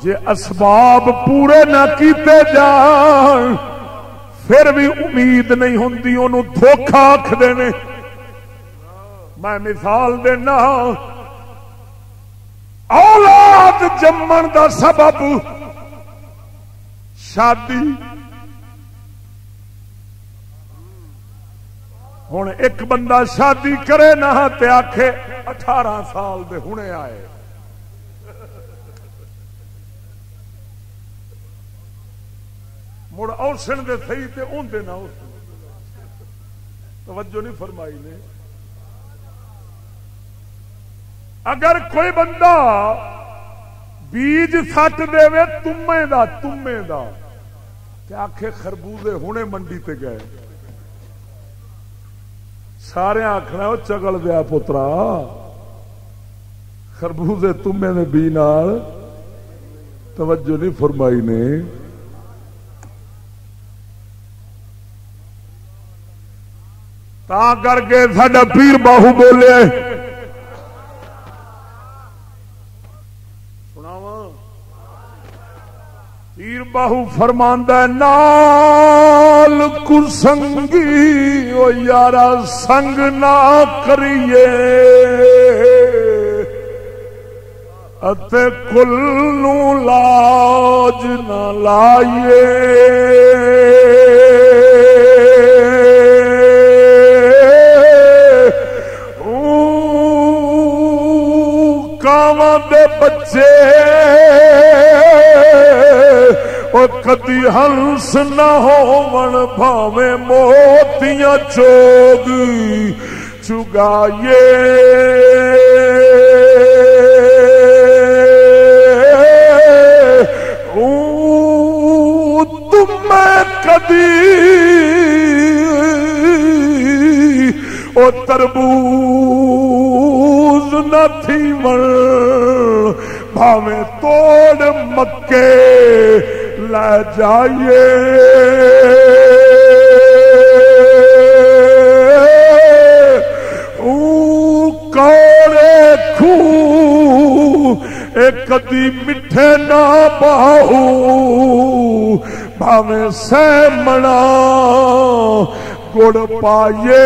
جے اسباب پورے نہ کیتے جان پھر بھی امید نہیں ہوندی انہوں دھوکھا آکھدے نے میں مثال دینا اولاد جمن دا سبب شادی ہوں ایک بندہ شادی کرے نہ تے آکھے 18 سال دے ہونے آئے مڑ اوسن دے صحیح تے اون دے نہ اوسن توجہ نہیں فرمائی نے اگر کوئی بندہ بیج سٹ دے وے تمے دا تے آکھے خربوزے ہونے منڈی تے گئے سارے آخنا وہ چگل دیا پترا خربوزے تمے نے بی نال توجہ نہیں فرمائی نے تا کر کے ساڈا پیر باہو بولے سناواں پیر باہو فرماندا ہے نال کسنگی او یارا سنگ نہ کریے اتے کل نو لاج نہ لائیے کاواں دے بچے کدی ہنس نہ ہون بھاویں موتیاں چوگ چگائیے تم کدی او تربوز نہ تھی مر بھاویں توڑ مکے لے جائیے کوڑے کھو کدی مٹھے نہ باہو بھاویں سہ منا گڑ پائیے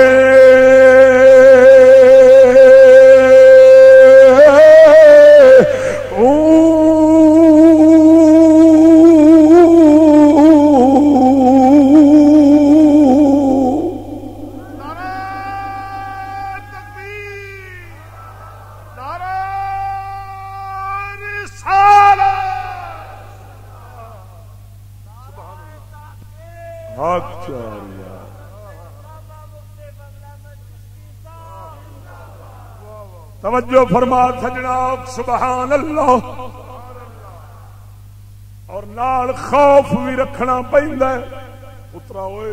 توجہ فرما سجنا سبحان اللہ. اور نال خوف بھی رکھنا پیندا ہے. پترا ہوئے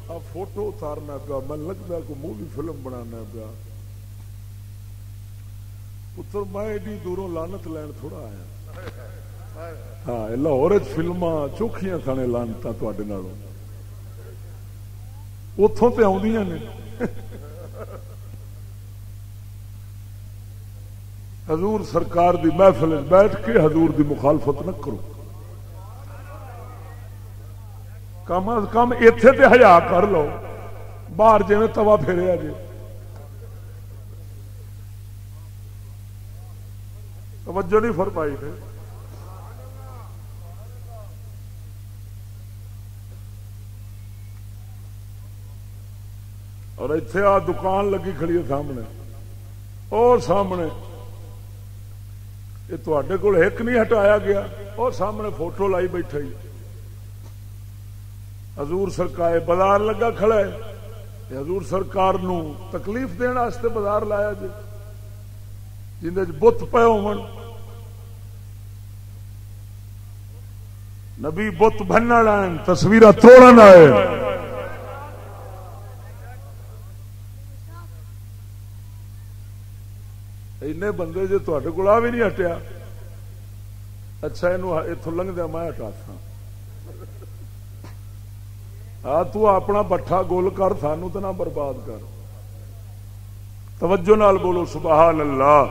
آ فوٹو اتارنا پیا من لگتا کو مووی فلم بنانا پیا. پتر میں ایڈی دوروں لانت لین تھوڑا آیا. ہاں لاہور فلما چوکھیاں سنے لانتا تے نالوں اتوں تے آدیاں نے. حضور سرکار دی محفل بیٹھ کے حضور دی مخالفت نہ کرو. کم از کم ایتھے تے حیا کر لو. باہر جی توا پھیریا جی. توجہ نہیں فرمائی نے. اور ایتھے آ دکان لگی کھڑی ہے سامنے. اور سامنے یہ تے کول ایک نہیں ہٹایا گیا. اور سامنے فوٹو لائی بیٹھا ہی حضور سرکار بازار لگا کھڑا ہے. حضور سرکار نو تکلیف دین واسطے بازار لایا جی جندے بت پے ہون. نبی بت بنن آئے تصویراں توڑن آئے. اینے بندے جی تے کو بھی نہیں ہٹیا. اچھا اتوں لنگ دیا میں ہٹا سا. تو اپنا بٹھا گول کر سانو تو نہ برباد کر. توجہ نال بولو سبحان اللہ.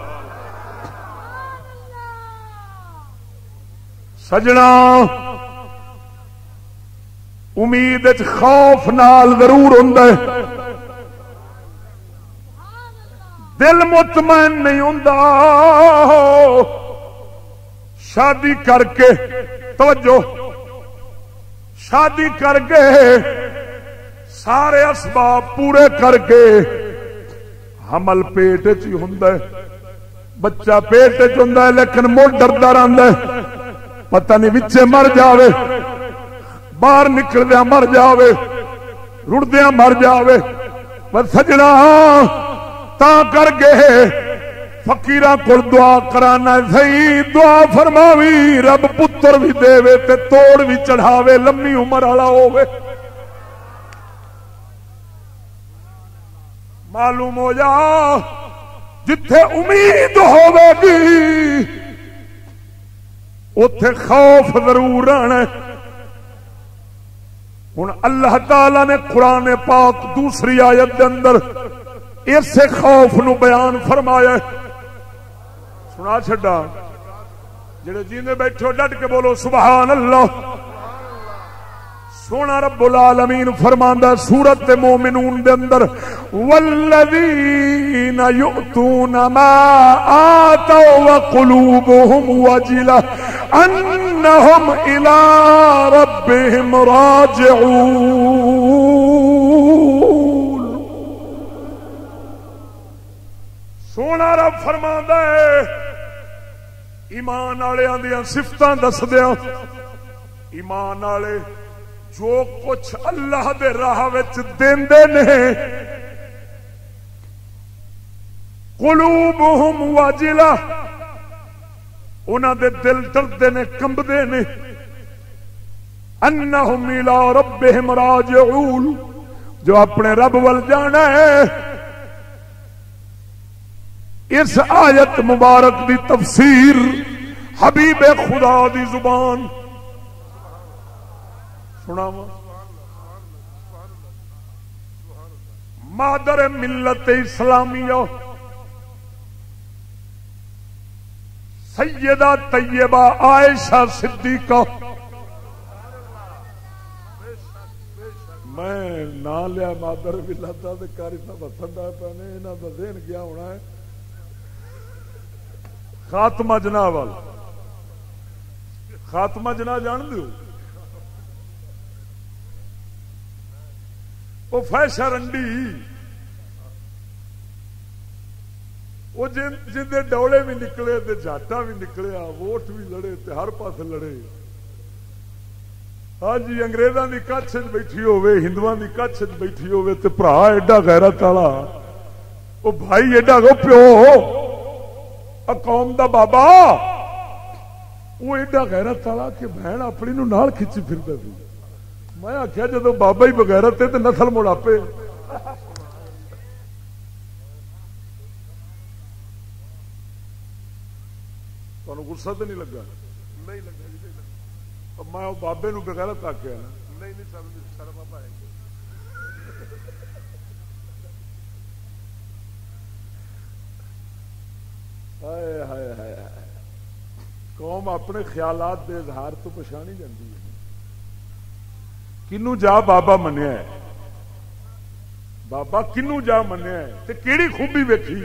سجنا امید خوف نال ضرور ہوندا ہے. دل مطمئن نہیں ہوندا. شادی کر کے توجہ شادی کر کے سارے اسباب پورے کر کے حمل پیٹ چ ہوندا ہے. بچہ پیٹ چ ہوندا ہے لیکن مڑ ڈردا رہندا ہے پتہ نہیں وچے مر جاوے باہر نکلدیا مر جاوے رڑدیا مر جاوے. پر سجنا تا کر کے فقیراں کول دعا کرانا صحیح. دعا فرماوی رب پتر بھی دے تے توڑ بھی چڑھاوے لمبی عمر والا ہوے. معلوم ہو جا جتھے امید ہوے گی اوتھے خوف ضرور آنا. ہن اللہ تعالی نے قرآن پاک دوسری آیت دے اندر اسے خوف نو بیان فرمایا. سنا چھڈا جڑے جیندے بیٹھو ڈٹ کے بولو سبحان اللہ. سونا رب العالمین فرماندا سورۃ مومنون دے اندر والذین یؤتون ما آتوا وقلوبهم وجلة انہم الی ربهم راجعون. سونا رب فرماندا ہے ایمان والےاں دیاں صفتاں دس دیاں. ایمان والے جو کچھ اللہ دے راہ وچ دیندے نے قلوبہم واجلہ انہاں دے دل ڈردے نے کمبدے نے. انہم الی ربہم راجعون جو اپنے رب ول جانا ہے. اس آیت مبارک دی تفسیر حبیب خدا دی زبان سناواں. مادر ملت اسلامیہ سیدہ طیبہ عائشہ صدیقہ. میں نہ لیا مادر بھی لاتا تو کاری وسن آ پے یہاں کا ذہن کیا ہونا ہے. خاتمہ جناح والا خاتمہ جناح جان دو وہ فیشا رنڈی وہ جن ڈولے بھی نکلے تے جاٹا بھی نکلیا ووٹ بھی لڑے تے ہر پاس لڑے. ہاں جی انگریزاں دی کچھ بیٹھی ہوے ہندوؤں دی کچھ بیٹھی ہوے تے بھرا ایڈا غیرت والا وہ بھائی ایڈا وہ پیو قوم دا بابا وہ ایڈا غیرت والا کہ بہن اپنی نو نال کھچی پھردا سی. میں آخیا جدو بابا ہی بغیرت تے نسل مڑ آپے. تمہیں غصہ تو نہیں لگا؟ نہیں لگا جی نہیں لگا. میں وہ بابے نو بغیرت آخیا نا. نہیں نہیں سارا بابا ہے. ہائے ہائے ہائے قوم اپنے خیالات دے اظہار تو پچھانی جاندی ہے. کنو جا بابا منیا ہے؟ بابا کنو جا منیا ہے تے کیڑی خوبی ویکھی؟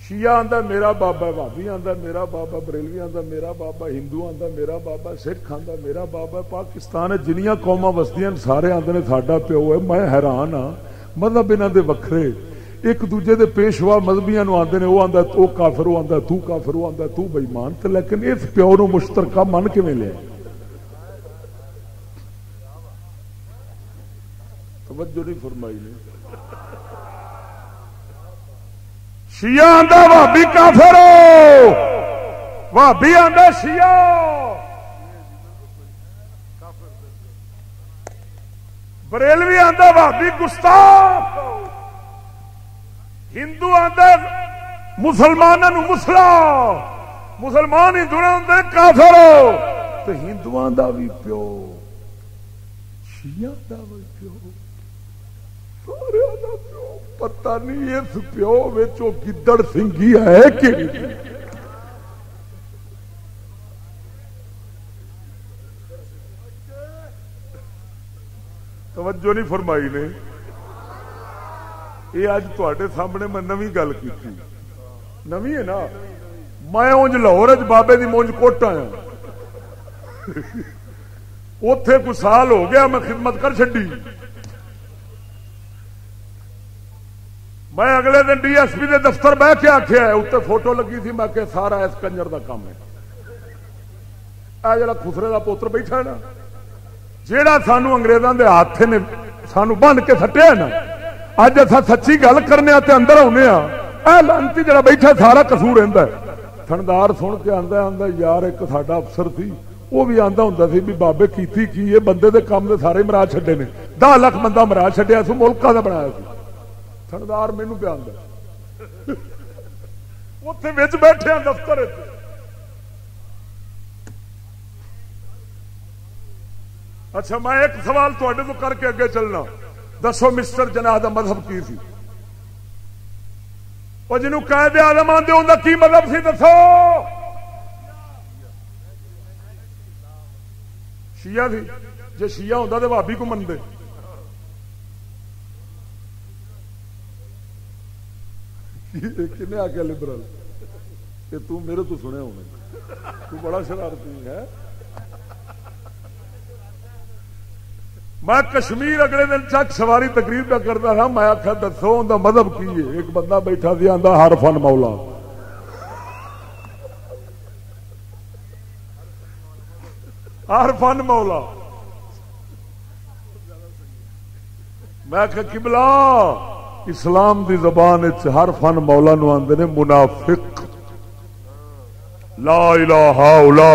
شیعہ آندا میرا بابا، بھابی آندا میرا بابا، بریلوی آندا میرا بابا، ہندو آندا میرا بابا، سکھ آندا میرا بابا. پاکستان جنیاں قوماں وسدیاں سارے آندے نے ساڈا پیو ہے. میں حیران ہاں مذہب انہاں دے وکھرے ایک دوجے دے پیشوا مذہبیاں نو آندے نے. وہ آندا تو کافر، وہ آندا تو کافر، وہ آندا تو بے ایمان. تے لیکن اس پیو نو مشترکہ من کیویں لیا؟ توجہ نہیں فرمائی نے. شیعہ آندا وہابی کافر ہو، وہابی آندا شیعہ، بریلوی آندا وہابی گستاخ، ہندو آندا مسلمانوں نو مسلا، مسلمان ہندو آندے کافر ہو. تے ہندوؤں دا بھی پیو شیعہ دا بھی پیو سارے دا پیو. پتہ نہیں اس پیو وچوں گدڑ سنگھی ہے کہ توجہ نہیں فرمائی نے. یہ اج تواڈے سامنے میں نویں گل کیتی. نویں ہے نا. میں اونج لاہور وچ بابے دی مونج کوٹ آیا. اوتھے کوئی سال ہو گیا میں خدمت کر چھڈی. میں اگلے دن ڈی ایس پی دے دفتر بہ کے آخیا ہے اتنے فوٹو لگی تھی. میں کہ سارا اس کنجر دا کام ہے. اے جڑا خسرے دا پوتر بیٹھا ہے نا جیڑا سانو انگریزاں دے ہاتھ نے سانو بن کے سٹیا نا اج اصا سچی گل کرنے تے اندر آنے ہاں. اے لانتی جڑا بیٹھا سارا قصور رہندا ہے. تھندار سن کے آندا یار ایک ساڈا افسر سی وہ بھی آندا ہوندا سی بھی بابے کیتی کی یہ بندے دے کام دے سارے مرا چھڈے نے. 10 لاکھ بندہ مرا چھڈیا سو ملکا دا بنایا سی. تھندار مینو پہ آندا اوتھے وچ بیٹھے ہیں دفتر. اچھا میں ایک سوال تواڈے تو کر کے اگے چلنا. دسو مسٹر جناح دا مذہب کی سی؟ وہ جنوں قائد اعظم آندے اوندا کی مذہب سی دسو؟ شیعہ سی. جے شیعہ ہوندا تے وہابی کو مندے. کنے آ کے لبرل کہ تو میرے تو سنیا ہونا تو بڑا شرارتی ہے. میں کشمیر اگلے دن چک سواری تقریر پہ کرتا تھا. میں آخیا دسو ان کا مذہب کی ہے؟ ایک بندہ بیٹھا سی آندا ہر فن مولا. ہر فن مولا. میں آخیا قبلہ اسلام دی زبان ہر فن مولا نو آندے نے منافق. لا الہ الا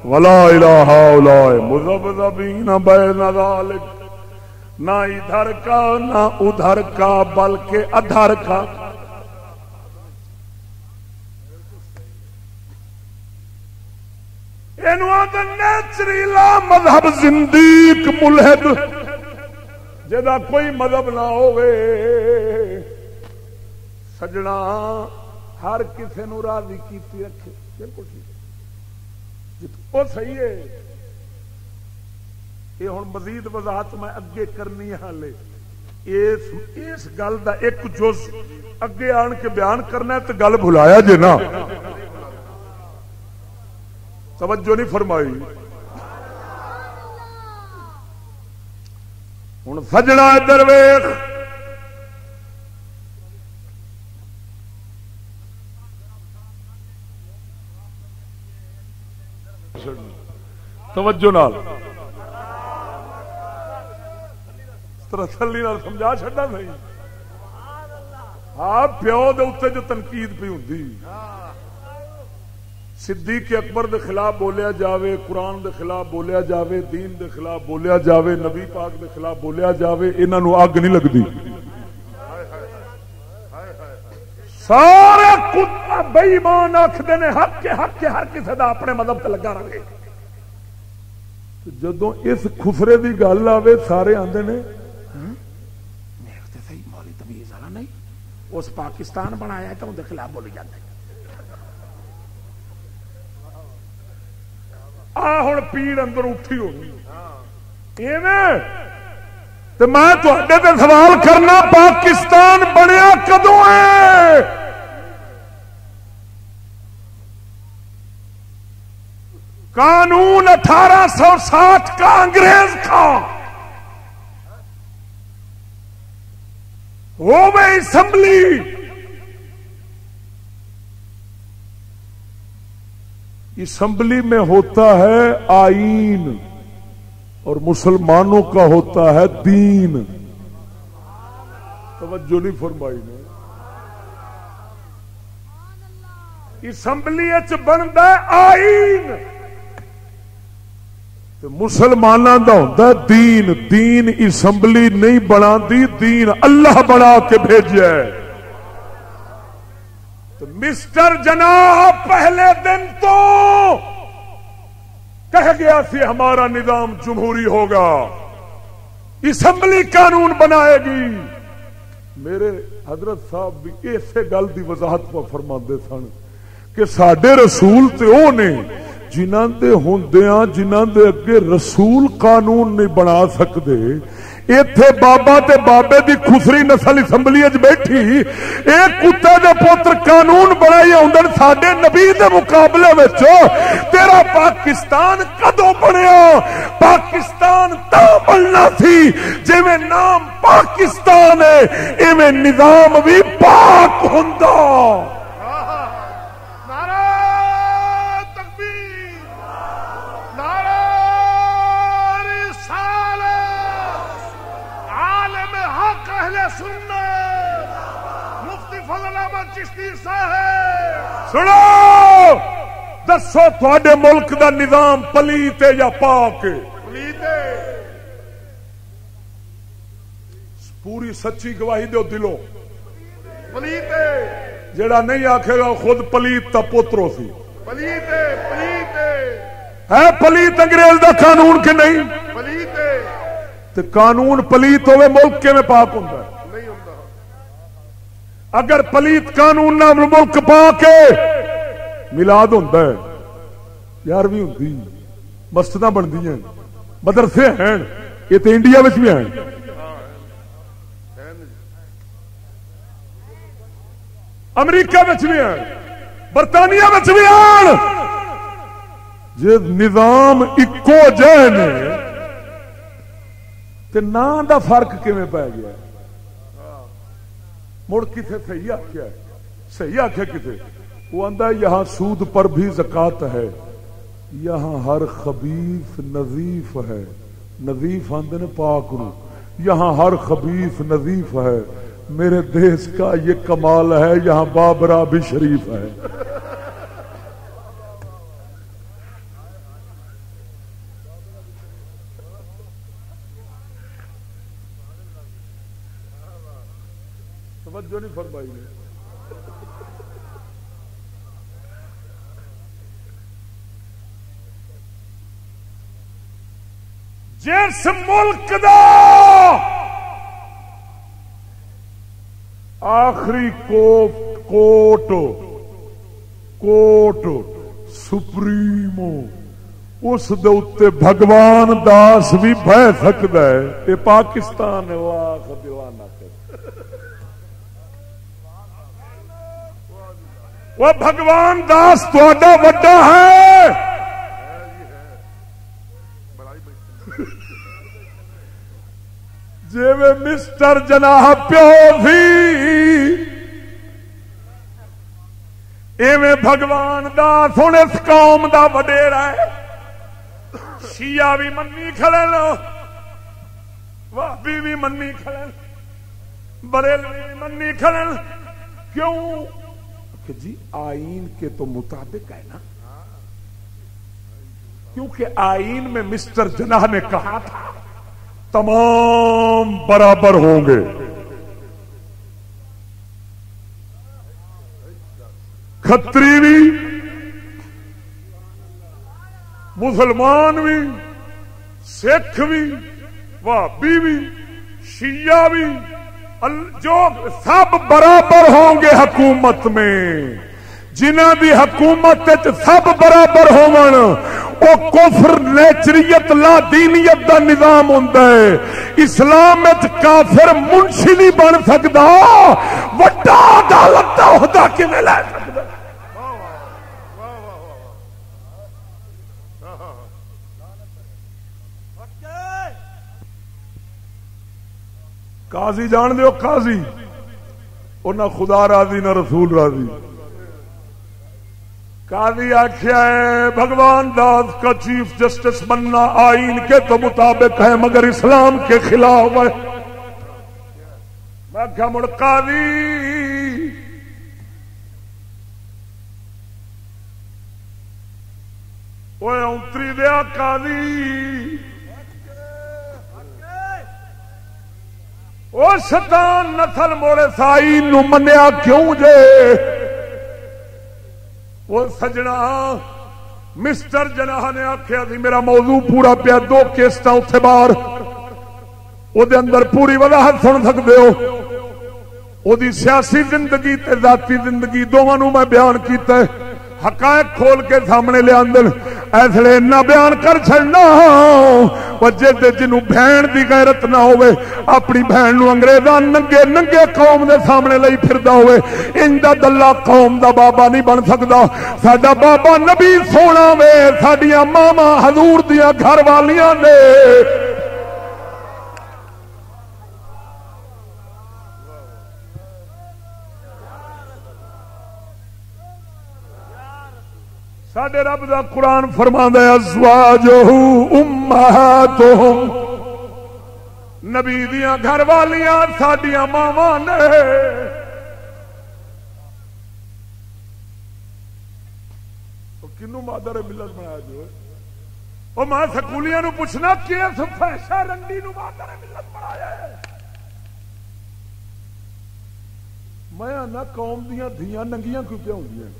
ولا الہ الا مذبذبین بین ذلک. نہ ادھر کا نہ ادھر کا بلکہ ادھر کا. اینو آندے نیچریلا مذہب زندیق ملحد جدا کوئی مذہب نہ ہوئے. سجنا ہر کسی نو راضی کیتی رکھے، بالکل ٹھیک وہ صحیح ہے۔ یہ ہوں مزید وضاحت میں اگے کرنی ہے، ہالے اس گل دا ایک جز اگے آن کے بیان کرنا ہے تو گل بھلایا جے نا، توجہ نہیں فرمائی۔ ہوں سجنا ادھر ویخ، توجہ نال تسلی سمجھا چڈا نہیں۔ ہاں پیو دے اتنے جو تنقید پی ہوں، صدیق اکبر دے خلاف بولیا جاوے، قرآن دے خلاف بولیا جاوے، دین دے خلاف بولیا جاوے، نبی پاک دے خلاف بولیا جاوے، انہاں نو اگ نہیں لگدی۔ سارے کتا بے ایمان آکھدے نے حق کے ہر کسی دا اپنے مذہب تے لگا رہے، جدوں اس خسرے دی گل آوے سارے آندے نے صحیح مولی تمیز والا نہیں، اس پاکستان بنایا تو اندر خلاف بولی جاتا ہے۔ ہوں پیڑ اندر اٹھی ہوگی تو میں تے تے سوال کرنا، پاکستان بنیا کدوں ہے؟ قانون 1860 کا انگریز کا وہ میں اسمبلی، اسمبلی میں ہوتا ہے آئین اور مسلمانوں کا ہوتا ہے دین۔ توجہ نہیں فرمائی نے۔ اسمبلی بنتا ہے آئین تو مسلمانوں کا ہوتا ہے دین۔ دین اسمبلی نہیں بنا دی، دین اللہ بنا کے بھیجا ہے۔ تو مسٹر جناح پہلے دن تو کہہ گیا سی ہمارا نظام جمہوری ہوگا، اسمبلی قانون بنائے گی۔ میرے حضرت صاحب بھی اسی گل دی وضاحت فرماندے سن کہ ساڈے رسول تے او نے جنہاں دے ہوندیاں جنہاں دے اگے رسول قانون نہیں بنا سکدے، ایتھے بابا تے بابے دی خسری نسل اسمبلی وچ بیٹھی ایک کتے دے پوتر قانون بنائی ہوندن ساڈے نبی دے مقابلے وچ۔ تیرا پاکستان کدوں بنیا؟ پاکستان تا بننا سی جویں نام پاکستان ہے ایویں نظام بھی پاک ہوندا۔ سنو دسو تھوڑے ملک دا نظام پلیت ہے یا پاک؟ پوری سچی گواہی دو دلوں، پلیت جڑا نہیں آکھے گا خود پلیت تا پوترو سی۔ پلیت ہے پلیت انگریز دا قانون کے نہیں؟ پلیت تے قانون پلیت ہوئے ملک کے میں پاک ہوندا ہے؟ اگر پلیت قانون نہ ملک پاک ہے، میلاد ہوتا ہے، یارویں ہوتی، مسجداں بنتی ہیں، مدرسے ہیں، یہ تو انڈیا میں بھی ہیں، امریکہ میں بھی ہیں، برطانیہ میں بھی ہیں۔ جی نظام اکو جہے نے تو نام دا فرق کیویں پی گیا؟ مڑ کتنے صحیح آخیا ہے، صحیح آخیا کتنے؟ وہ آندا ہے یہاں سود پر بھی زکات ہے، یہاں ہر خبیث نظیف ہے۔ نظیف آندے نے پاک نو، یہاں ہر خبیث نظیف ہے۔ میرے دیش کا یہ کمال ہے، یہاں بابرا بھی شریف ہے۔ توجہ نہیں فرمائی نے۔ جس ملک دا آخری کوٹ کوٹ سپریمو اس دے اتے بھگوان داس بھی بہ سکتا ہے. یہ پاکستان ہے. واہ دیوانہ وہ بھگوان داس تھوڑا وڈا ہے. جی میں مسٹر جناح پیو سی ایویں بھگوان داس ہوں اس قوم دا وڈیرا ہے. شیعہ بھی منی کھڑن وہابی بھی منی کھڑن بریلوی بھی منی کھڑن. کیوں کہ جی آئین کے تو مطابق ہے نا. کیونکہ آئین میں مسٹر جناح نے کہا تھا تمام برابر ہوں گے. کھتری بھی مسلمان بھی سکھ بھی وہابی بھی شیعہ بھی جو سب برابر ہوں گے حکومت میں. جنہ بھی حکومت سب برابر ہون وہ کفر نیچریت لا دینیت دا نظام ہوندا ہے. اسلام وچ کافر منشی نہیں بن سکدا. وڈا عدالت دا عہدہ کیویں لے سکدا؟ قاضی جان دیو قاضی اور نہ خدا راضی نہ رسول راضی. قاضی آخیا ہے بھگوان داس کا چیف جسٹس بننا آئین کے تو مطابق ہے مگر اسلام کے خلاف ہے. میں کیا مڑ قاضی وہ اتری دیا قاضی وہ شیطان نسل موڑے سائی نو منیا کیوں جے؟ وہ سجنا مسٹر جناح نے آخیا تھی میرا موضوع پورا پیا 2 کیسٹ اتنے باہر وہ اندر پوری وضاحت سن سکتے ہو. وہ سیاسی زندگی تے ذاتی زندگی دونوں میں بیان کیتا ہے. حقائق کھول کے سامنے لیا ایسے نہ بیان کر چڑنا وجے جنوں بہن دی غیرت نہ ہوئے اپنی بہن نو انگریزاں ننگے ننگے قوم دے سامنے لئی پھردا ہوئے ان دا دلہ قوم دا بابا نہیں بن سکدا. ساڈا بابا نبی سونا وے ساڈیاں ماما حضور دیاں گھر والیاں نے ساڈے رب دا قرآن فرماندا ہے ازواجہ امہاتہم نبی دیاں گھر والیاں ساڈیاں ماواں نے. کنوں مادر ملت بنایا جو او میں سکولیاں نو پوچھنا کس فحشہ رنڈی نو مادر ملت بنایا ہے. میں آنا قوم دیاں دھیاں ننگیاں کیوں پہ ہوندیاں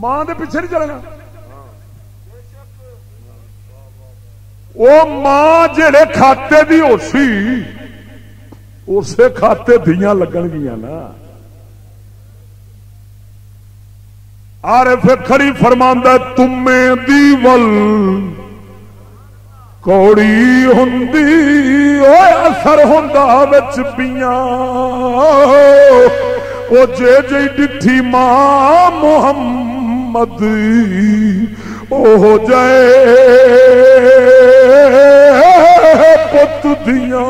ماں دے پیچھے نہیں چلنا. وہ ماں جڑے کھاتے دی ہو سی اسے کھاتے دھیاں لگن گیا نا. عارف کھڑی فرماندا تمیں دیول کوڑی ہوندی او اثر ہوندا وچ پیاں او جے جے ڈٹھی ماں محمد او جائے پت دیاں.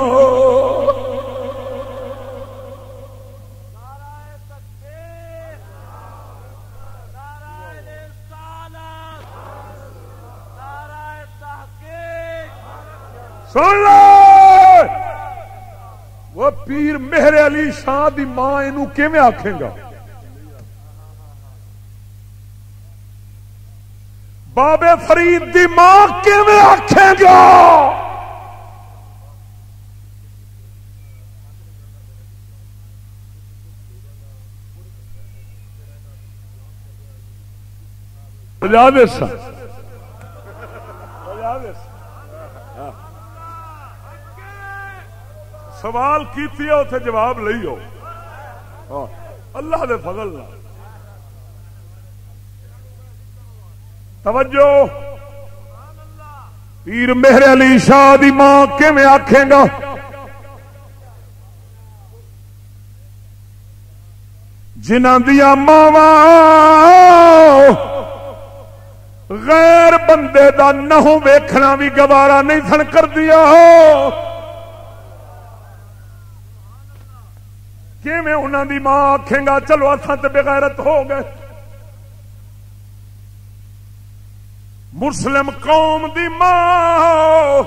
سن لو وہ پیر مہر علی شاہ دی ماں اینو کیویں آکھے گا؟ بابے فرید دی ماں کیویں آکھے گا؟ بجا دے سا سوال کیتی ہے اتنے جواب لئی ہو اللہ دے فضل نہ. توجہ پیر مہر علی شاہ دی ماں کیویں آکھے گا جنہاں دیاں ماواں غیر بندے دا نہوں ویکھنا بھی گوارا نہیں سن کر دیا کیویں انہاں دی ماں آکھے گا چلو اساں تے بغیرت ہو گئے مسلم قوم دی ماں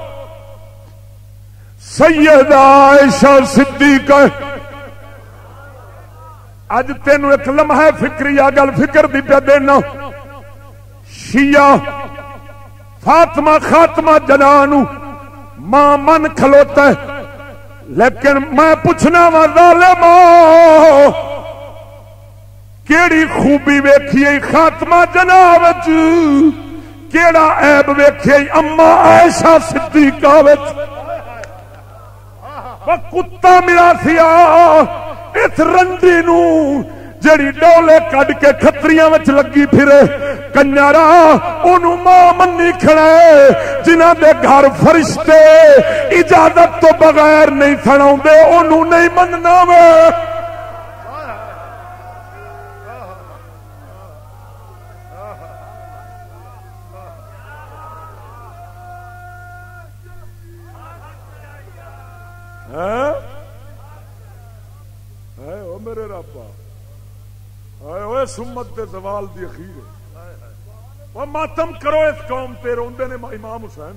سیدہ عائشہ صدیقہ اج تینوں ایک لمحہ فکریہ گل فکر دی پہ دینا شیعہ فاطمہ خاتمہ جنانو ماں من کھلوتا ہے لیکن میں پوچھنا وا ظالمو کیڑی خوبی ویکھیے خاتمہ جناح وچ کیڑا عیب ویکھے اما عائشہ صدیقہ وچ وہ کتا ملا سیا اس رنڈی نو جڑی ڈولے کڈ کے کھتریاں وچ لگی پھرے کنجرا اونوں ماں منی کھڑے جنہاں دے گھر فرشتے اجازت تو بغیر نہیں سناوندے اونوں نہیں مننا وے میرے رابا سمت دے زوال دی اخیر وہ ماتم کرو اس قوم تے روندے نے امام حسین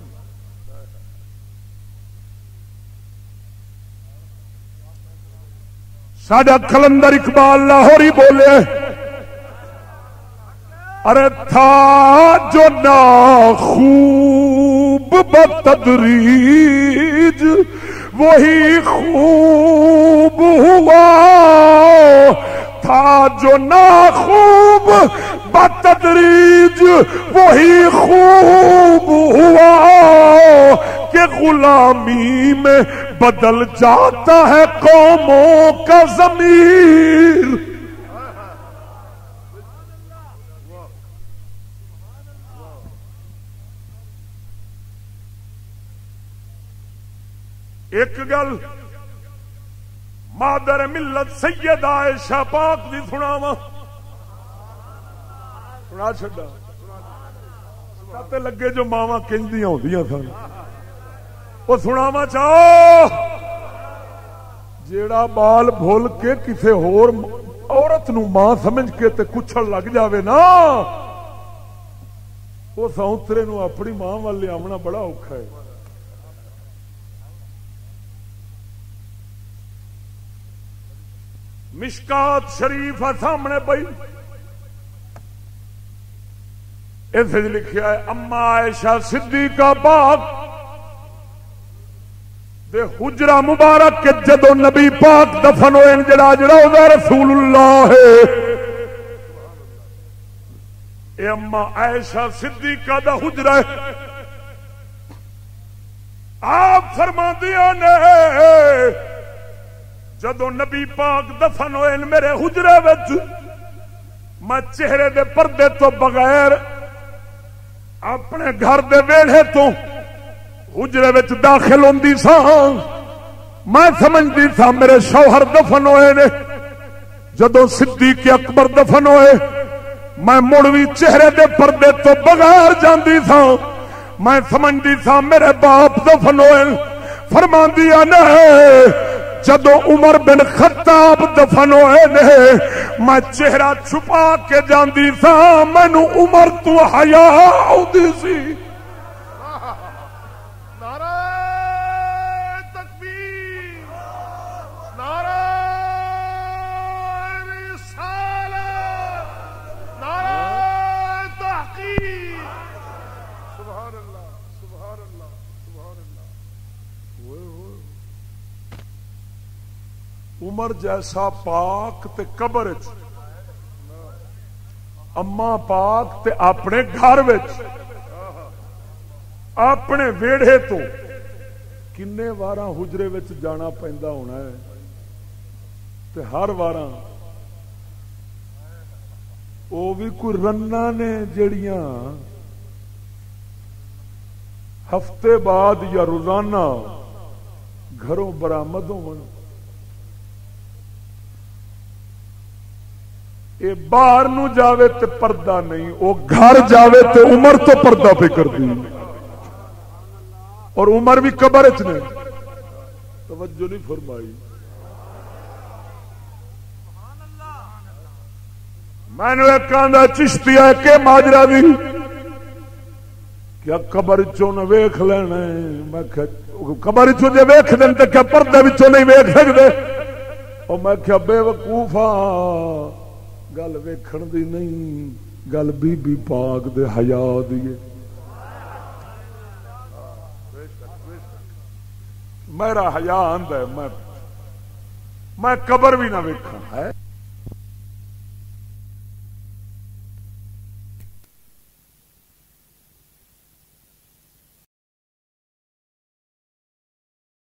ساڈا کلندر اقبال لاہوری بولے ارے تھا جو نا خوب بتدریج وہی خوب ہوا تھا جو ناخوب بتدریج وہی خوب ہوا کہ غلامی میں بدل جاتا ہے قوموں کا ضمیر ایک گل مادر ملت سیدہ عائشہ پاک دی سناواں سنا چھڈا تے لگے جو ماواں کہندیاں ہوندیاں سن او سناواں چاہو جیڑا بال بھول کے کسے ہور عورت نو ماں سمجھ کے تے کچھڑ لگ جاوے نا او سونترے نو اپنی ماں ول لے آونا بڑا اوکھا ہے مشکات شریف سامنے پئی اس لکھیا ہے اما عائشہ صدیقہ پاک دے حجرہ مبارک کے جدو نبی پاک دفن ہوئے جڑا روضہ رسول اللہ ہے اے اما عائشہ صدیقہ دا حجرہ ہے آپ فرماندیاں نے جدو نبی پاک دفن ہوئے میرے حجرے وچ میں چہرے دے پردے تو بغیر اپنے گھر دے ویڑے تو حجرے وچ داخل ہوندی سا میں سمجھدی سا میرے شوہر دفن ہوئے نے جدو صدیق اکبر دفن ہوئے میں مڑوی چہرے دے پردے تو بغیر جاندی سا میں سمجھدی سا میرے باپ دفن ہوئے فرماندیا نے جدو عمر بن خطاب دفن ہوئے نے میں چہرہ چھپا کے جاندی سا مینوں عمر تو حیا آؤندی سی نعرہ تکبیر نعرہ رسالت نعرہ تحقیق سبحان اللہ سبحان اللہ سبحان اللہ عمر جیسا پاک تے قبر وچ اما پاک تے اپنے گھر وچ اپنے ویڑے تو کنے واراں حجرے وچ جانا پیندا ہونا ہے تے ہر واراں او بھی کوئی رنا نے جڑیاں ہفتے بعد یا روزانہ گھروں برآمد ہو، یہ باہر نو جاوے تے پردہ نہیں، وہ گھر جاوے تے عمر تو پردہ پہ کر دی، اور عمر بھی قبر چ نے توجہ نہیں فرمائی۔ میں نے ایک آندا چشتی ہے کہ ماجرا بھی کیا قبر چوں نہ ویکھ لینا، میں کہ قبر چوں جے ویکھ دین تے کیا پردے وچوں نہیں ویکھ سکدے؟ او میں کہ بے وقوفا گل ویکھن دی نہیں، گل بی بی پاک دے حیا دی ہے۔ میرا حیا آندا ہے میں قبر بھی نہ ویکھاں ہے